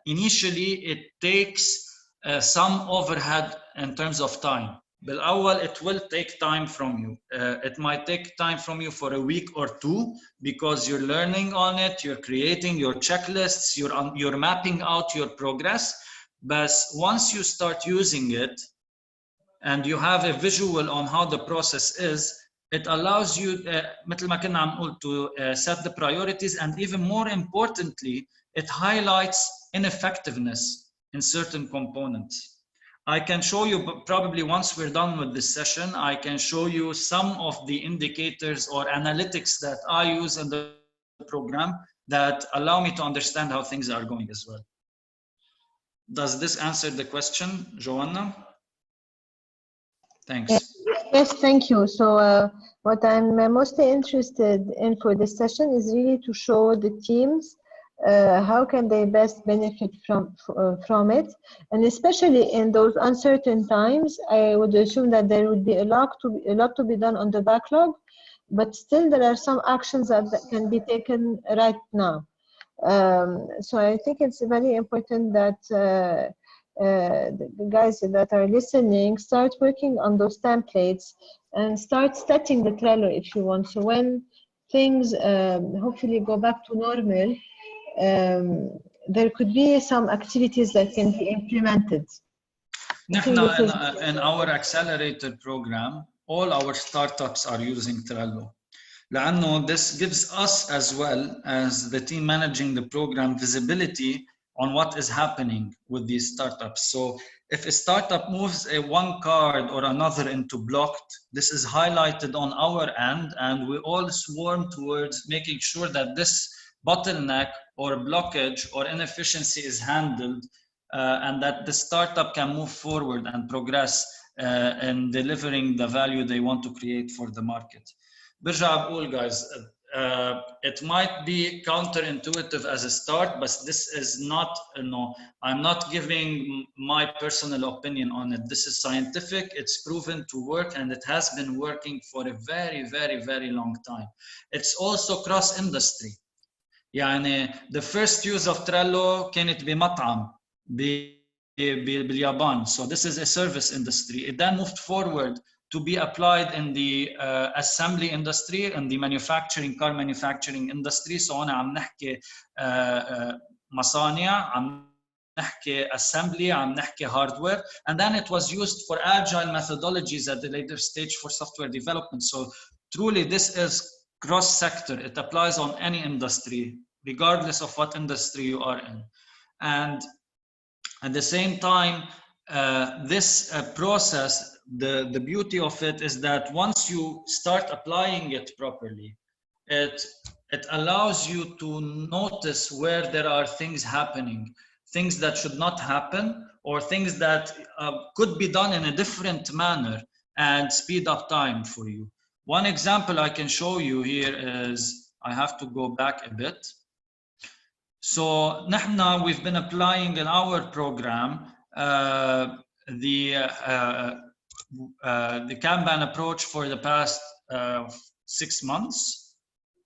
initially it takes some overhead in terms of time. بالأول, it will take time from you. It might take time from you for a week or two because you're learning on it, you're creating your checklists, you're mapping out your progress. But once you start using it and you have a visual on how the process is, it allows you مثل ما كنا عم نقول to set the priorities, and even more importantly, it highlights ineffectiveness in certain components. I can show you, probably once we're done with this session, I can show you some of the indicators or analytics that I use in the program that allow me to understand how things are going as well. Does this answer the question, Joanna? Thanks. Yes, thank you. So what I'm mostly interested in for this session is really to show the teams how can they best benefit from it, and especially in those uncertain times, I would assume that there would be a lot to be done on the backlog, but still there are some actions that can be taken right now. So I think it's very important that the guys that are listening start working on those templates and start starting the Trello if you want. So when things hopefully go back to normal, there could be some activities that can be implemented. In our accelerator program, all our startups are using Trello. لأنه this gives us, as well as the team managing the program, visibility on what is happening with these startups. So if a startup moves one card or another into blocked, this is highlighted on our end, and we all swarm towards making sure that this bottleneck or blockage or inefficiency is handled, and that the startup can move forward and progress in delivering the value they want to create for the market. برجع بقول, guys, it might be counterintuitive as a start, but this is not, I'm not giving my personal opinion on it. This is scientific, it's proven to work, and it has been working for a very, very, very long time. It's also cross-industry. يعني the first use of Trello كانت بمطعم باليابان. So this is a service industry. It then moved forward to be applied in the assembly industry and the car manufacturing industry. So هون عم نحكي مصانع, عم نحكي assembly, عم نحكي hardware, and then it was used for agile methodologies at the later stage for software development. So truly this is cross-sector. It applies on any industry, regardless of what industry you are in. And at the same time, this process, the beauty of it is that once you start applying it properly, it allows you to notice where there are things happening, things that should not happen, or things that could be done in a different manner and speed up time for you. One example I can show you here is, I have to go back a bit. So we've been applying in our program the KanBan approach for the past 6 months,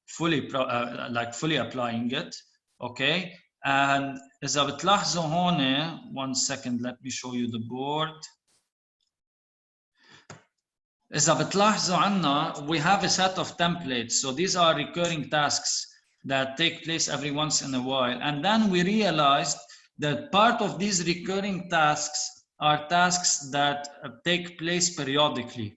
fully applying it, okay? And إذا بتلاحظوا هون, 1 second, let me show you the board. إذا بتلاحظوا عنا, we have a set of templates. So these are recurring tasks that take place every once in a while. And then we realized that part of these recurring tasks are tasks that take place periodically.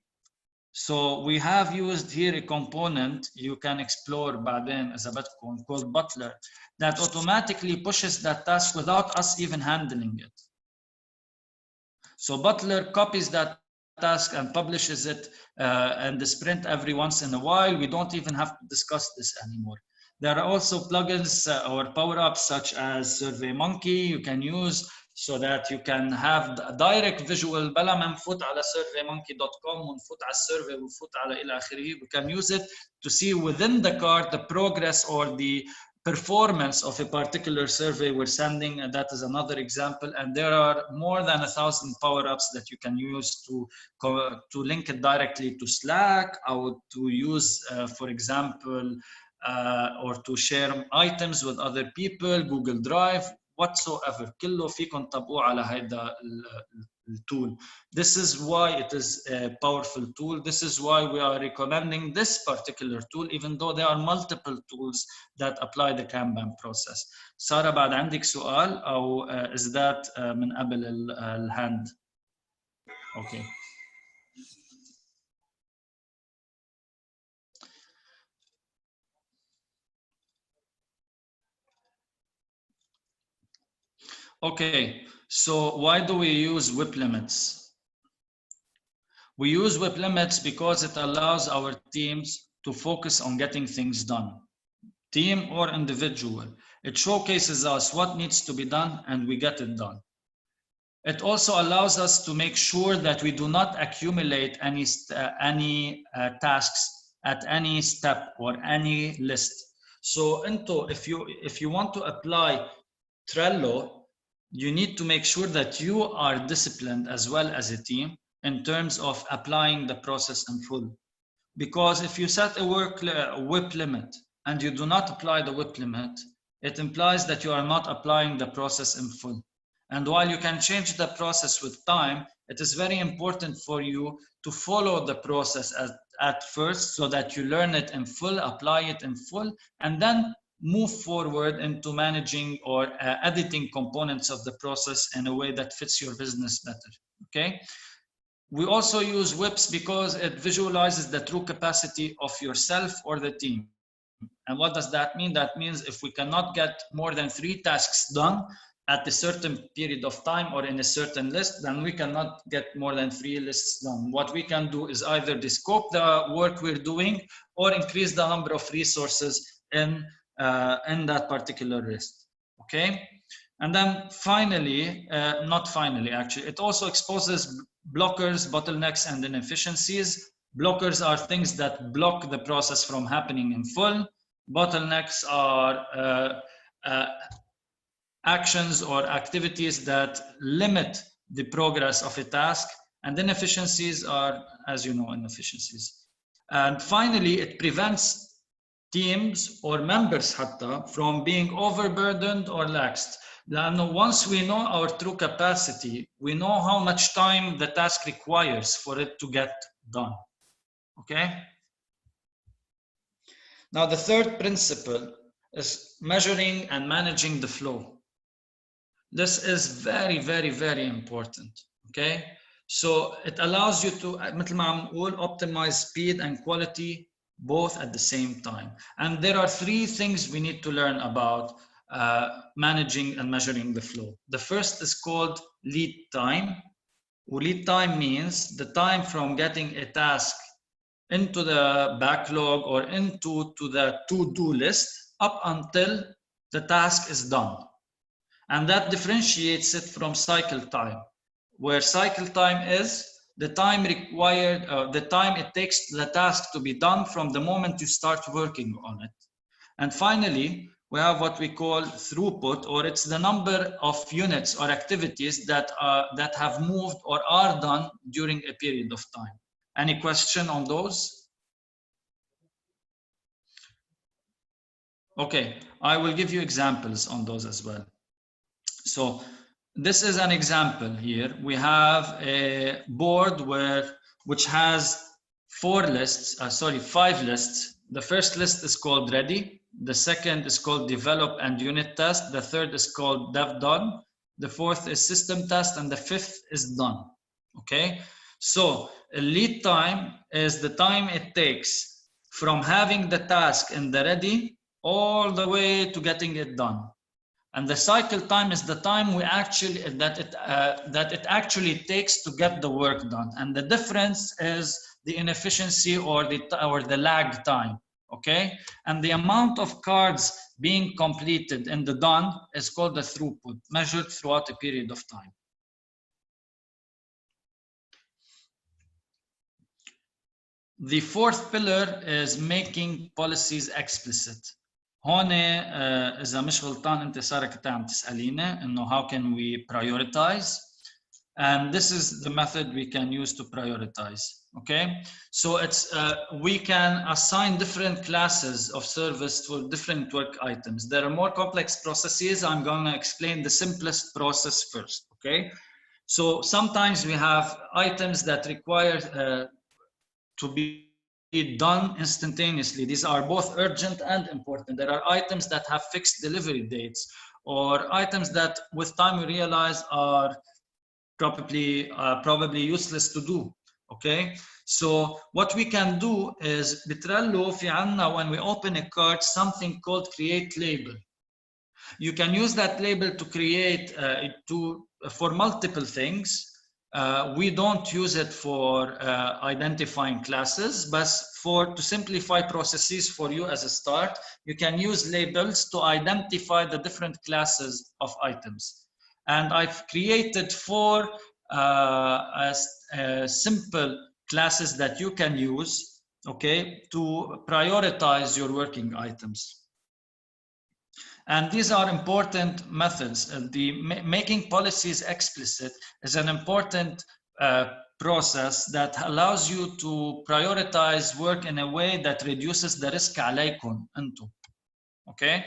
So we have used here a component you can explore بعدين إذا بدكم called Butler that automatically pushes that task without us even handling it. So Butler copies that task and publishes it in the sprint every once in a while. We don't even have to discuss this anymore. There are also plugins or power-ups such as SurveyMonkey you can use so that you can have direct visual. بلا ما نفوت على surveymonkey.com ونفوت على السيرفي ونفوت على إلى آخره. We can use it to see within the card the progress or the performance of a particular survey we're sending, and that is another example. And there are more than 1,000 power-ups that you can use to link it directly to Slack, or to use, for example, or to share items with other people, Google Drive, whatsoever. كله فيكم تطبقوه على هيدا الtool. This is why it is a powerful tool. This is why we are recommending this particular tool, even though there are multiple tools that apply the KanBan process. سارة بعد عندك سؤال أو is that من قبل الهاند? Okay. Okay, so why do we use WIP limits? We use WIP limits because it allows our teams to focus on getting things done, team or individual. It showcases us what needs to be done and we get it done. It also allows us to make sure that we do not accumulate any tasks at any step or any list. So if you want to apply Trello, you need to make sure that you are disciplined as well as a team in terms of applying the process in full. Because if you set a WIP limit and you do not apply the WIP limit, it implies that you are not applying the process in full. And while you can change the process with time, it is very important for you to follow the process at first so that you learn it in full, apply it in full, and then move forward into managing or editing components of the process in a way that fits your business better, okay? We also use WIPs because it visualizes the true capacity of yourself or the team. And what does that mean? That means if we cannot get more than 3 tasks done at a certain period of time or in a certain list, then we cannot get more than 3 lists done. What we can do is either descope the work we're doing or increase the number of resources in that particular list, okay? And then finally, not finally actually, it also exposes blockers, bottlenecks, and inefficiencies. Blockers are things that block the process from happening in full. Bottlenecks are actions or activities that limit the progress of a task, and inefficiencies are, as you know, inefficiencies. And finally, it prevents teams or members حتى from being overburdened or laxed. لأنه once we know our true capacity, we know how much time the task requires for it to get done, okay? Now the third principle is measuring and managing the flow. This is very, very, very important, okay? So it allows you to, مثل ما عم نقول, optimize speed and quality both at the same time. And there are 3 things we need to learn about managing and measuring the flow. The first is called lead time. Lead time means the time from getting a task into the backlog or into the to-do list up until the task is done. And that differentiates it from cycle time, where cycle time is the time required, the time it takes the task to be done from the moment you start working on it. And finally, we have what we call throughput, or it's the number of units or activities that have moved or are done during a period of time. Any question on those? Okay, I will give you examples on those as well. So this is an example here. We have a board which has 5 lists. The first list is called ready. The second is called develop and unit test. The third is called dev done. The fourth is system test, and the fifth is done. Okay, so lead time is the time it takes from having the task in the ready all the way to getting it done. And the cycle time is the time that it actually takes to get the work done. And the difference is the inefficiency or the lag time. Okay, and the amount of cards being completed in the done is called the throughput, measured throughout a period of time. The fourth pillar is making policies explicit. هون إذا مش غلطان أنت سارة كنت عم تسألينا إنه how can we prioritize, and this is the method we can use to prioritize. Okay, so it's we can assign different classes of service for different work items. There are more complex processes. I'm going to explain the simplest process first. Okay, so sometimes we have items that require to be done instantaneously. These are both urgent and important. There are items that have fixed delivery dates, or items that with time we realize are probably useless to do. Okay, so what we can do is بترلو في عنا when we open a card something called create label. You can use that label to create for multiple things. We don't use it for identifying classes, but to simplify processes for you as a start, you can use labels to identify the different classes of items. And I've created 4 simple classes that you can use, okay, to prioritize your working items. And these are important methods. Making policies explicit is an important process that allows you to prioritize work in a way that reduces the risk عليكم أنتم. Okay?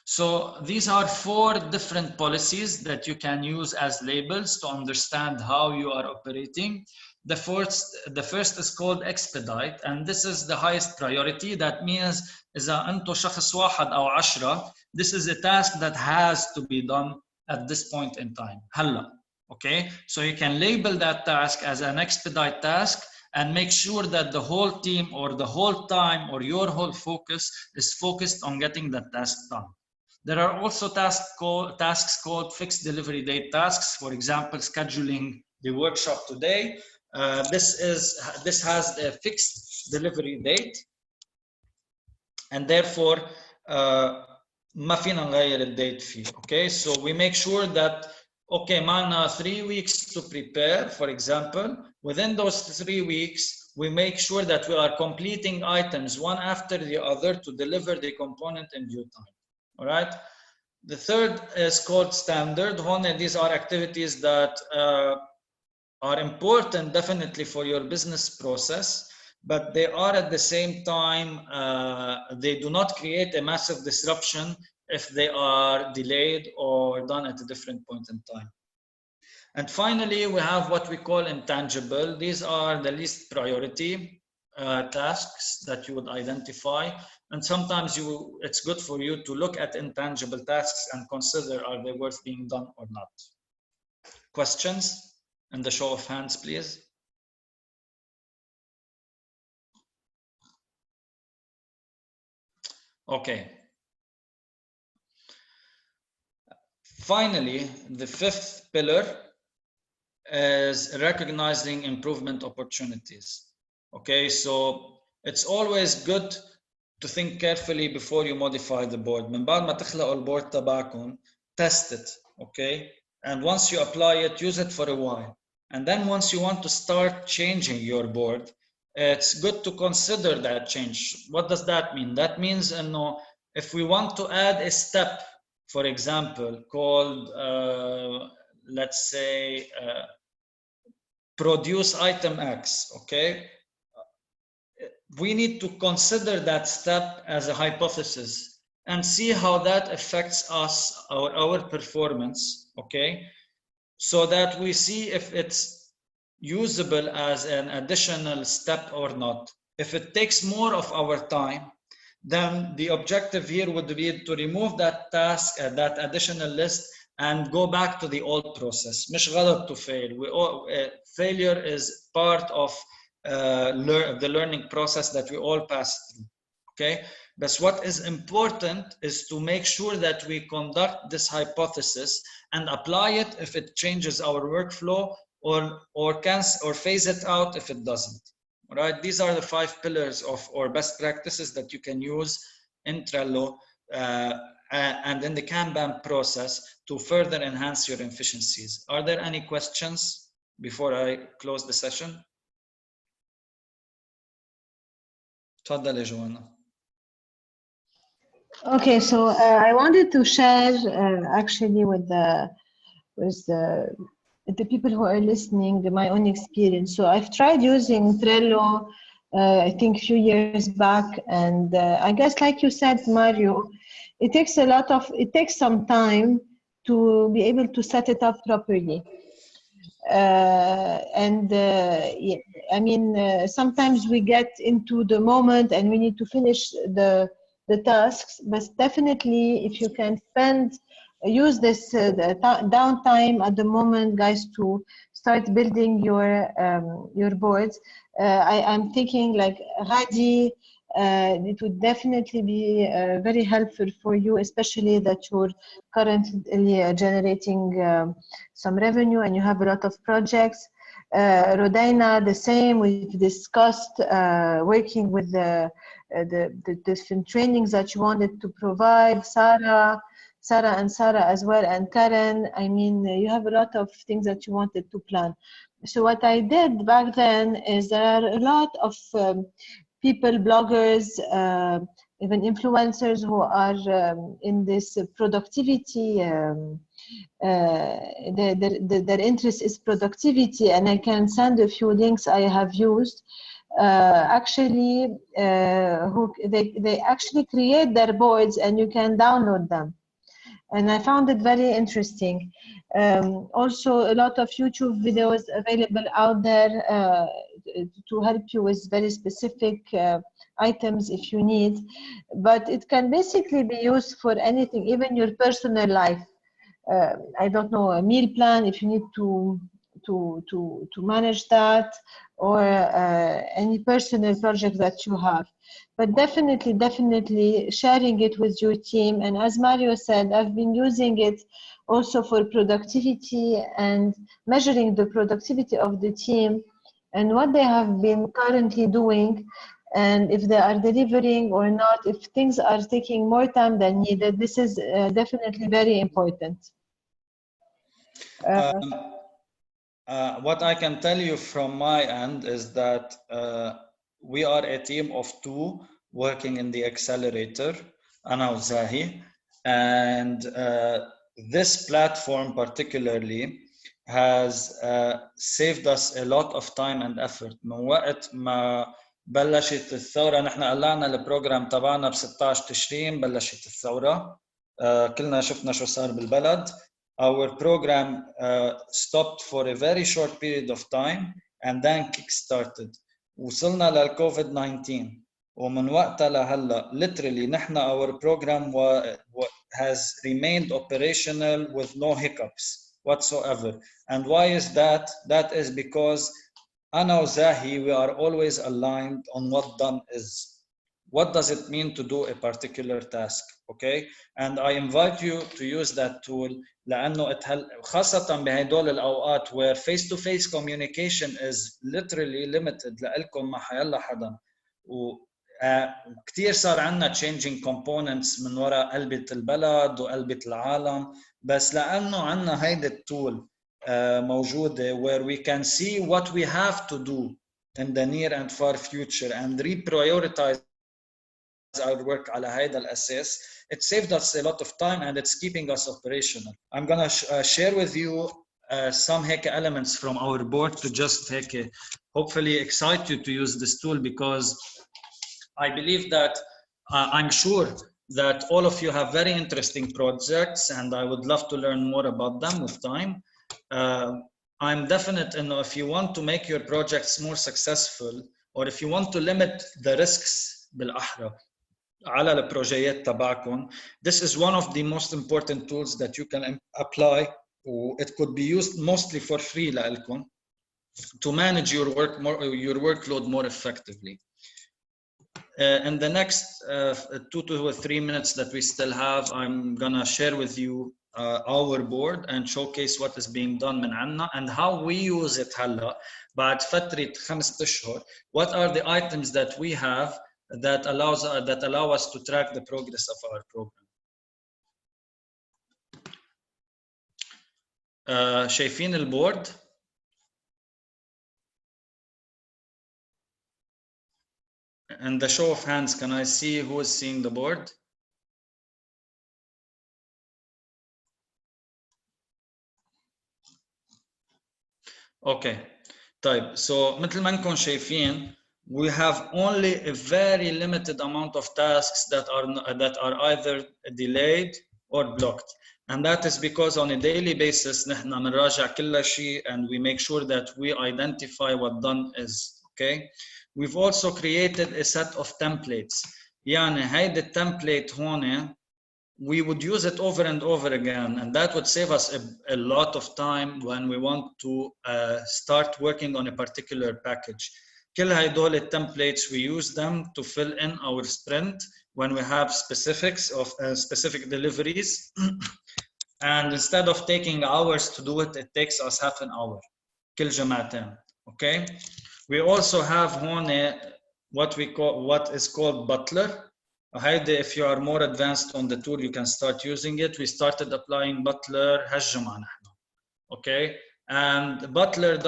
So these are 4 different policies that you can use as labels to understand how you are operating. The first is called expedite, and this is the highest priority. That means إذا أنتو شخص واحد أو 10, this is a task that has to be done at this point in time. هلا. Okay, so you can label that task as an expedite task and make sure that the whole team or the whole time or your whole focus is focused on getting that task done. There are also tasks called fixed delivery date tasks. For example, scheduling the workshop today. This has a fixed delivery date, and therefore ما فينا نغير الدate فيه. Okay, so we make sure that معنا 3 weeks to prepare. For example, within those 3 weeks, we make sure that we are completing items one after the other to deliver the component in due time. All right. The third is called standard. These are activities that are important definitely for your business process, but they are at the same time, they do not create a massive disruption if they are delayed or done at a different point in time. And finally, we have what we call intangible. These are the least priority tasks that you would identify. And sometimes it's good for you to look at intangible tasks and consider, are they worth being done or not? Questions? And the show of hands, please. Okay. Finally, the 5th pillar is recognizing improvement opportunities. Okay, so it's always good to think carefully before you modify the board. من بعد ما تخلقوا البورد تبعكم, test it, okay? And once you apply it, use it for a while. And then once you want to start changing your board, it's good to consider that change. What does that mean? That means, if we want to add a step, for example, called, let's say, produce item X, okay? We need to consider that step as a hypothesis and see how that affects us, our performance, okay? So that we see if it's usable as an additional step or not. If it takes more of our time, then the objective here would be to remove that task, that additional list, and go back to the old process. مش غلط to fail. Failure is part of the learning process that we all pass through. Okay, but what is important is to make sure that we conduct this hypothesis and apply it if it changes our workflow, or phase it out if it doesn't. All right, these are the 5 pillars of or best practices that you can use in Trello and in the KanBan process to further enhance your efficiencies. Are there any questions before I close the session? تفضلي جوانا. Okay, so I wanted to share actually with the people who are listening my own experience. So I've tried using Trello I think a few years back, and I guess like you said, Mario, it takes some time to be able to set it up properly. Yeah, I mean, sometimes we get into the moment and we need to finish the tasks, but definitely if you can use this downtime at the moment, guys, to start building your boards. I'm thinking like Hadi, it would definitely be very helpful for you, especially that you're currently generating some revenue and you have a lot of projects. Rodaina, the same. We've discussed working with the different trainings that you wanted to provide. Sarah as well, and Karen. I mean, you have a lot of things that you wanted to plan. So what I did back then is there are a lot of people, bloggers, even influencers who are in this productivity. Their interest is productivity, and I can send a few links I have used. Actually, they actually create their boards, and you can download them. And I found it very interesting. Also, a lot of YouTube videos available out there to help you with very specific items if you need. But it can basically be used for anything, even your personal life. I don't know, a meal plan if you need to manage that, or any personal project that you have. But definitely sharing it with your team. And as Mario said, I've been using it also for productivity and measuring the productivity of the team and what they have been currently doing, and if they are delivering or not, if things are taking more time than needed. This is definitely very important. What I can tell you from my end is that we are a team of 2 working in the accelerator, Ana and Zahi, and this platform particularly has saved us a lot of time and effort. من وقت ما بلشت الثورة نحن قلعنا البروجرام تبعنا ب 16 تشرين بلشت الثورة، كلنا شفنا شو صار بالبلد. Our program stopped for a very short period of time and then kick-started. وصلنا للكوفيد-19 ومن وقتها لهلا literally نحن our program has remained operational with no hiccups whatsoever. And why is that? That is because Ana and Zahi, we are always aligned on what done is. What does it mean to do a particular task? Okay, and I invite you to use that tool لأنه خاصة بهدول الأوقات where face-to-face communication is literally limited لإلكم مع حيلا حدا، وكتير صار عنا changing components من وراء قلبة البلد وقلبة العالم، بس لأنه عنا هيدا التول موجودة where we can see what we have to do in the near and far future and reprioritize our work على هيدا الأساس. It saved us a lot of time and it's keeping us operational. I'm gonna share with you some هيك elements from our board to just هيك hopefully excite you to use this tool, because I believe that I'm sure that all of you have very interesting projects and I would love to learn more about them with time. I'm definite إنه if you want to make your projects more successful or if you want to limit the risks بالأحرى على البروجيات تبعكم, this is one of the most important tools that you can apply. It could be used mostly for free لإلكم to manage your workload more effectively. In the next 2 to 3 minutes that we still have, I'm gonna share with you our board and showcase what is being done من عنا and how we use it هلا بعد فترة 5 أشهر. What are the items that we have that allow us to track the progress of our program. شايفين البورد؟ And the show of hands, can I see who is seeing the board? Okay. طيب, so مثل ما انكم شايفين, we have only a very limited amount of tasks that are either delayed or blocked. And that is because on a daily basis نحن بنراجع كل شيء and we make sure that we identify what done is. Okay. We've also created a set of templates. يعني هيدا التمبليت هون we would use it over and over again, and that would save us a lot of time when we want to start working on a particular package. كل هيدول التمبليتس we use them to fill in our sprint when we have specifics of specific deliveries. And instead of taking hours to do it, it takes us half an hour. كل جمعتين. Okay. We also have هون what is called Butler. If you are more advanced on the tool, you can start using it. We started applying Butler هالجمعة نحن. Okay. And Butler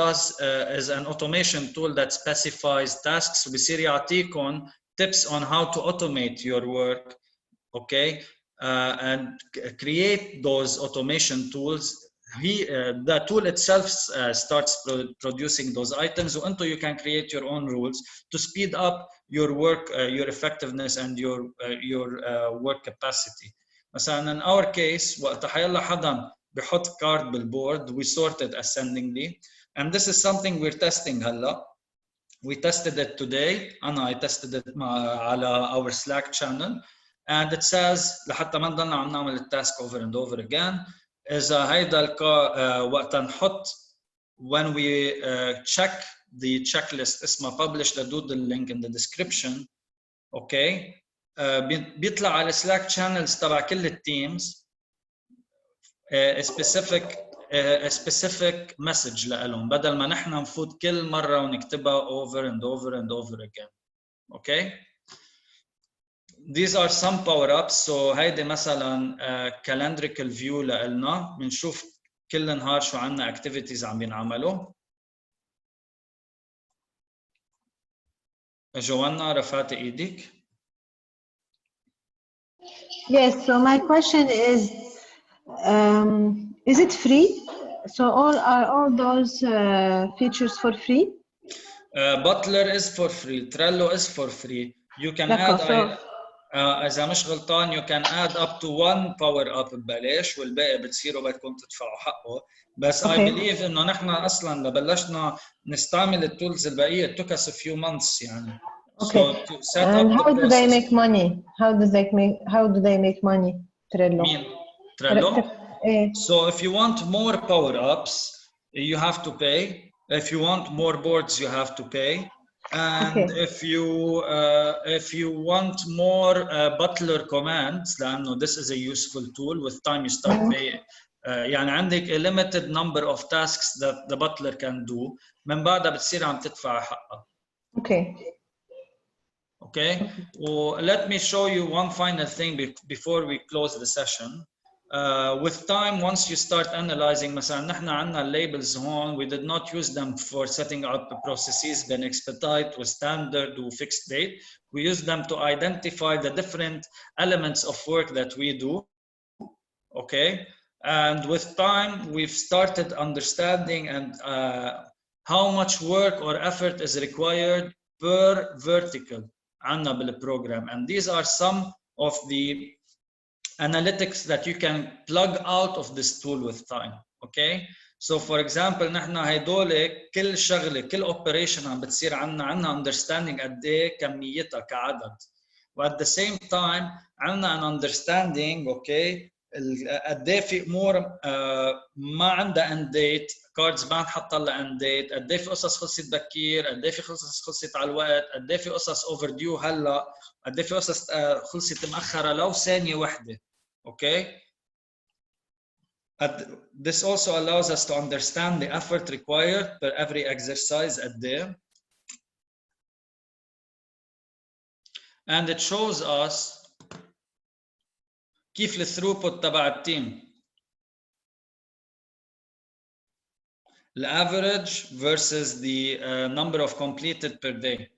is an automation tool that specifies tasks. بصير يعطيكم tips on how to automate your work. Okay. And create those automation tools. The tool itself starts producing those items, and you can create your own rules to speed up your work, your effectiveness, and your work capacity. مثلا in our case, وقت حيلا حدا بحط card بالboard, we sort it ascendingly, and this is something we're testing هلا. We tested it today. I tested it على our Slack channel, and it says لحتى ما نضلنا عم نعمل التاسك over and over again. إذا هيدا وقت نحط when we check the checklist اسمها publish the doodle link in the description. Okay. بيطلع على Slack channels تبع كل التيمز a specific message لهم بدل ما نحن نفوت كل مرة ونكتبها over and over and over again. Okay. These are some power-ups. So هيدي مثلا calendrical view لنا بنشوف كل نهار شو عنا activities عم بينعملوا. جوانا رفعتي ايدك. Yes, so my question is it free? So are all those features for free? Butler is for free. Trello is for free. You can add إذا مش غلطان you can add up to 1 power up ببلاش والباقي بتصيروا بدكم تدفعوا حقه. بس I believe إنه نحن أصلاً لبلشنا نستعمل التولز الباقية it took us a few months يعني. Okay. So to set and up how the do they process. make money? How do they make money? Trello. Trello. So if you want more power ups, you have to pay. If you want more boards, you have to pay. And if you want more Butler commands, then this is a useful tool. With time, you start paying. يعني عندك a limited number of tasks that the Butler can do. من بعدها بتصير عم تدفع حقها. Okay. Okay. Well, let me show you one final thing before we close the session. With time, once you start analyzing, مثلا نحن عندنا labels هون, we did not use them for setting up processes بين expedite with standard or fixed date. We use them to identify the different elements of work that we do. Okay. And with time, we've started understanding and how much work or effort is required per vertical عندنا بالprogram. And these are some of the analytics that you can plug out of this tool with time. Okay. So for example نحن هيدول كل شغله كل اوبريشن عم بتصير عندنا understanding قد ايه كميتها كعدد. و at the same time عندنا an understanding اوكي قد ايه في امور ما عندها end date، كاردز بان حط لها end date، قد ايه في قصص خلصت بكير، قد ايه في قصص خلصت على الوقت، قد ايه في قصص اوفر ديو هلا، قد ايه في قصص خلصت مأخره لو ثانيه واحده. اوكي. This also allows us to understand the effort required per every exercise a day. And it shows us كيف الثروبوت تبع التيم. The average versus the number of completed per day.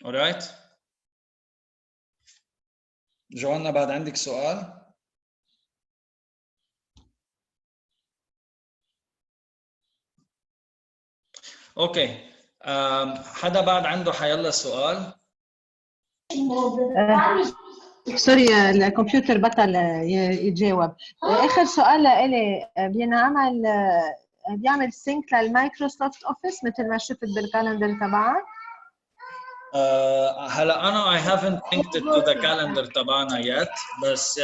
All right. جوانا بعد عندك سؤال؟ اوكي. حدا بعد عنده حيلا سؤال؟ سوري الكمبيوتر بطل يتجاوب. اخر سؤال لإلي، بيعمل سينك للمايكروسوفت اوفيس مثل ما شفت بالكالندر تبعها؟ هلا انا I haven't linked it to the calendar تبعنا yet، بس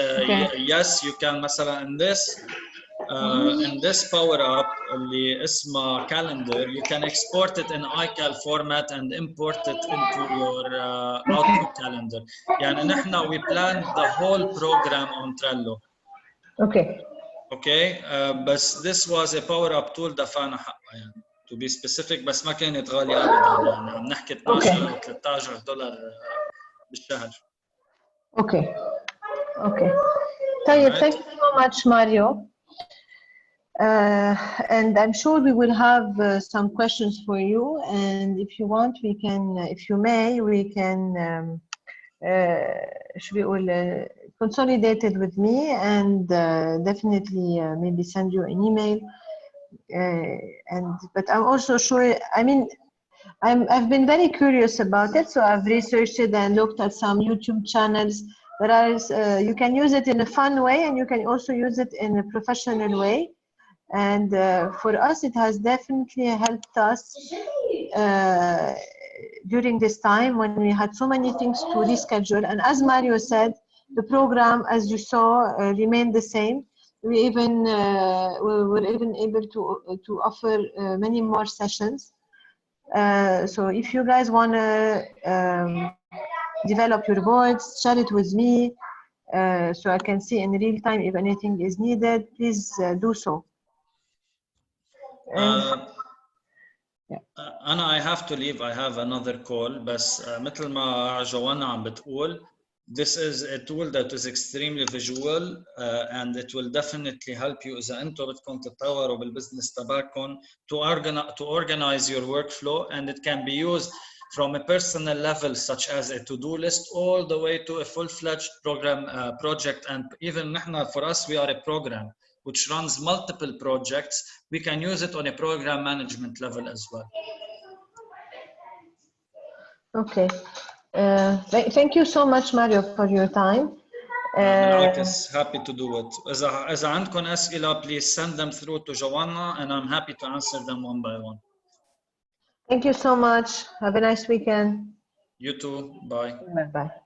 yes you can مثلا in this power up اللي اسمه calendar you can export it in iCal format and import it into your Outlook calendar. يعني نحن we planned the whole program on Trello. Okay. بس this was a power up tool دفعنا حقها يعني to be specific، بس ما كانت غالية ابدا، يعني عم نحكي 12 او 13 دولار بالشهر. اوكي. طيب thank you so much Mario. And I'm sure we will have some questions for you, and if you want we can, if you may, we can should we all consolidate it with me and definitely maybe send you an email. But I'm also sure, I mean, I've been very curious about it, so I've researched it and looked at some YouTube channels. There are you can use it in a fun way, and you can also use it in a professional way. And for us, it has definitely helped us during this time when we had so many things to reschedule. And as Mario said, the program, as you saw, remained the same. We were even able to offer many more sessions. So if you guys want to develop your boards, share it with me so I can see in real time if anything is needed, please do so. أنا I have to leave. I have another call. بس مثل ما جوانا عم بتقول, this is a tool that is extremely visual and it will definitely help you إذا أنتم بدكم تتطوروا بالبزنس تبعكم to organize your workflow, and it can be used from a personal level such as a to-do list all the way to a full-fledged program project. And even نحن, for us, we are a program which runs multiple projects. We can use it on a program management level as well. Okay. Thank you so much, Mario, for your time. بالعكس, happy to do it. إذا عندكم أسئلة, please send them through to Joanna, and I'm happy to answer them one by one. Thank you so much. Have a nice weekend. You too. Bye. Bye-bye.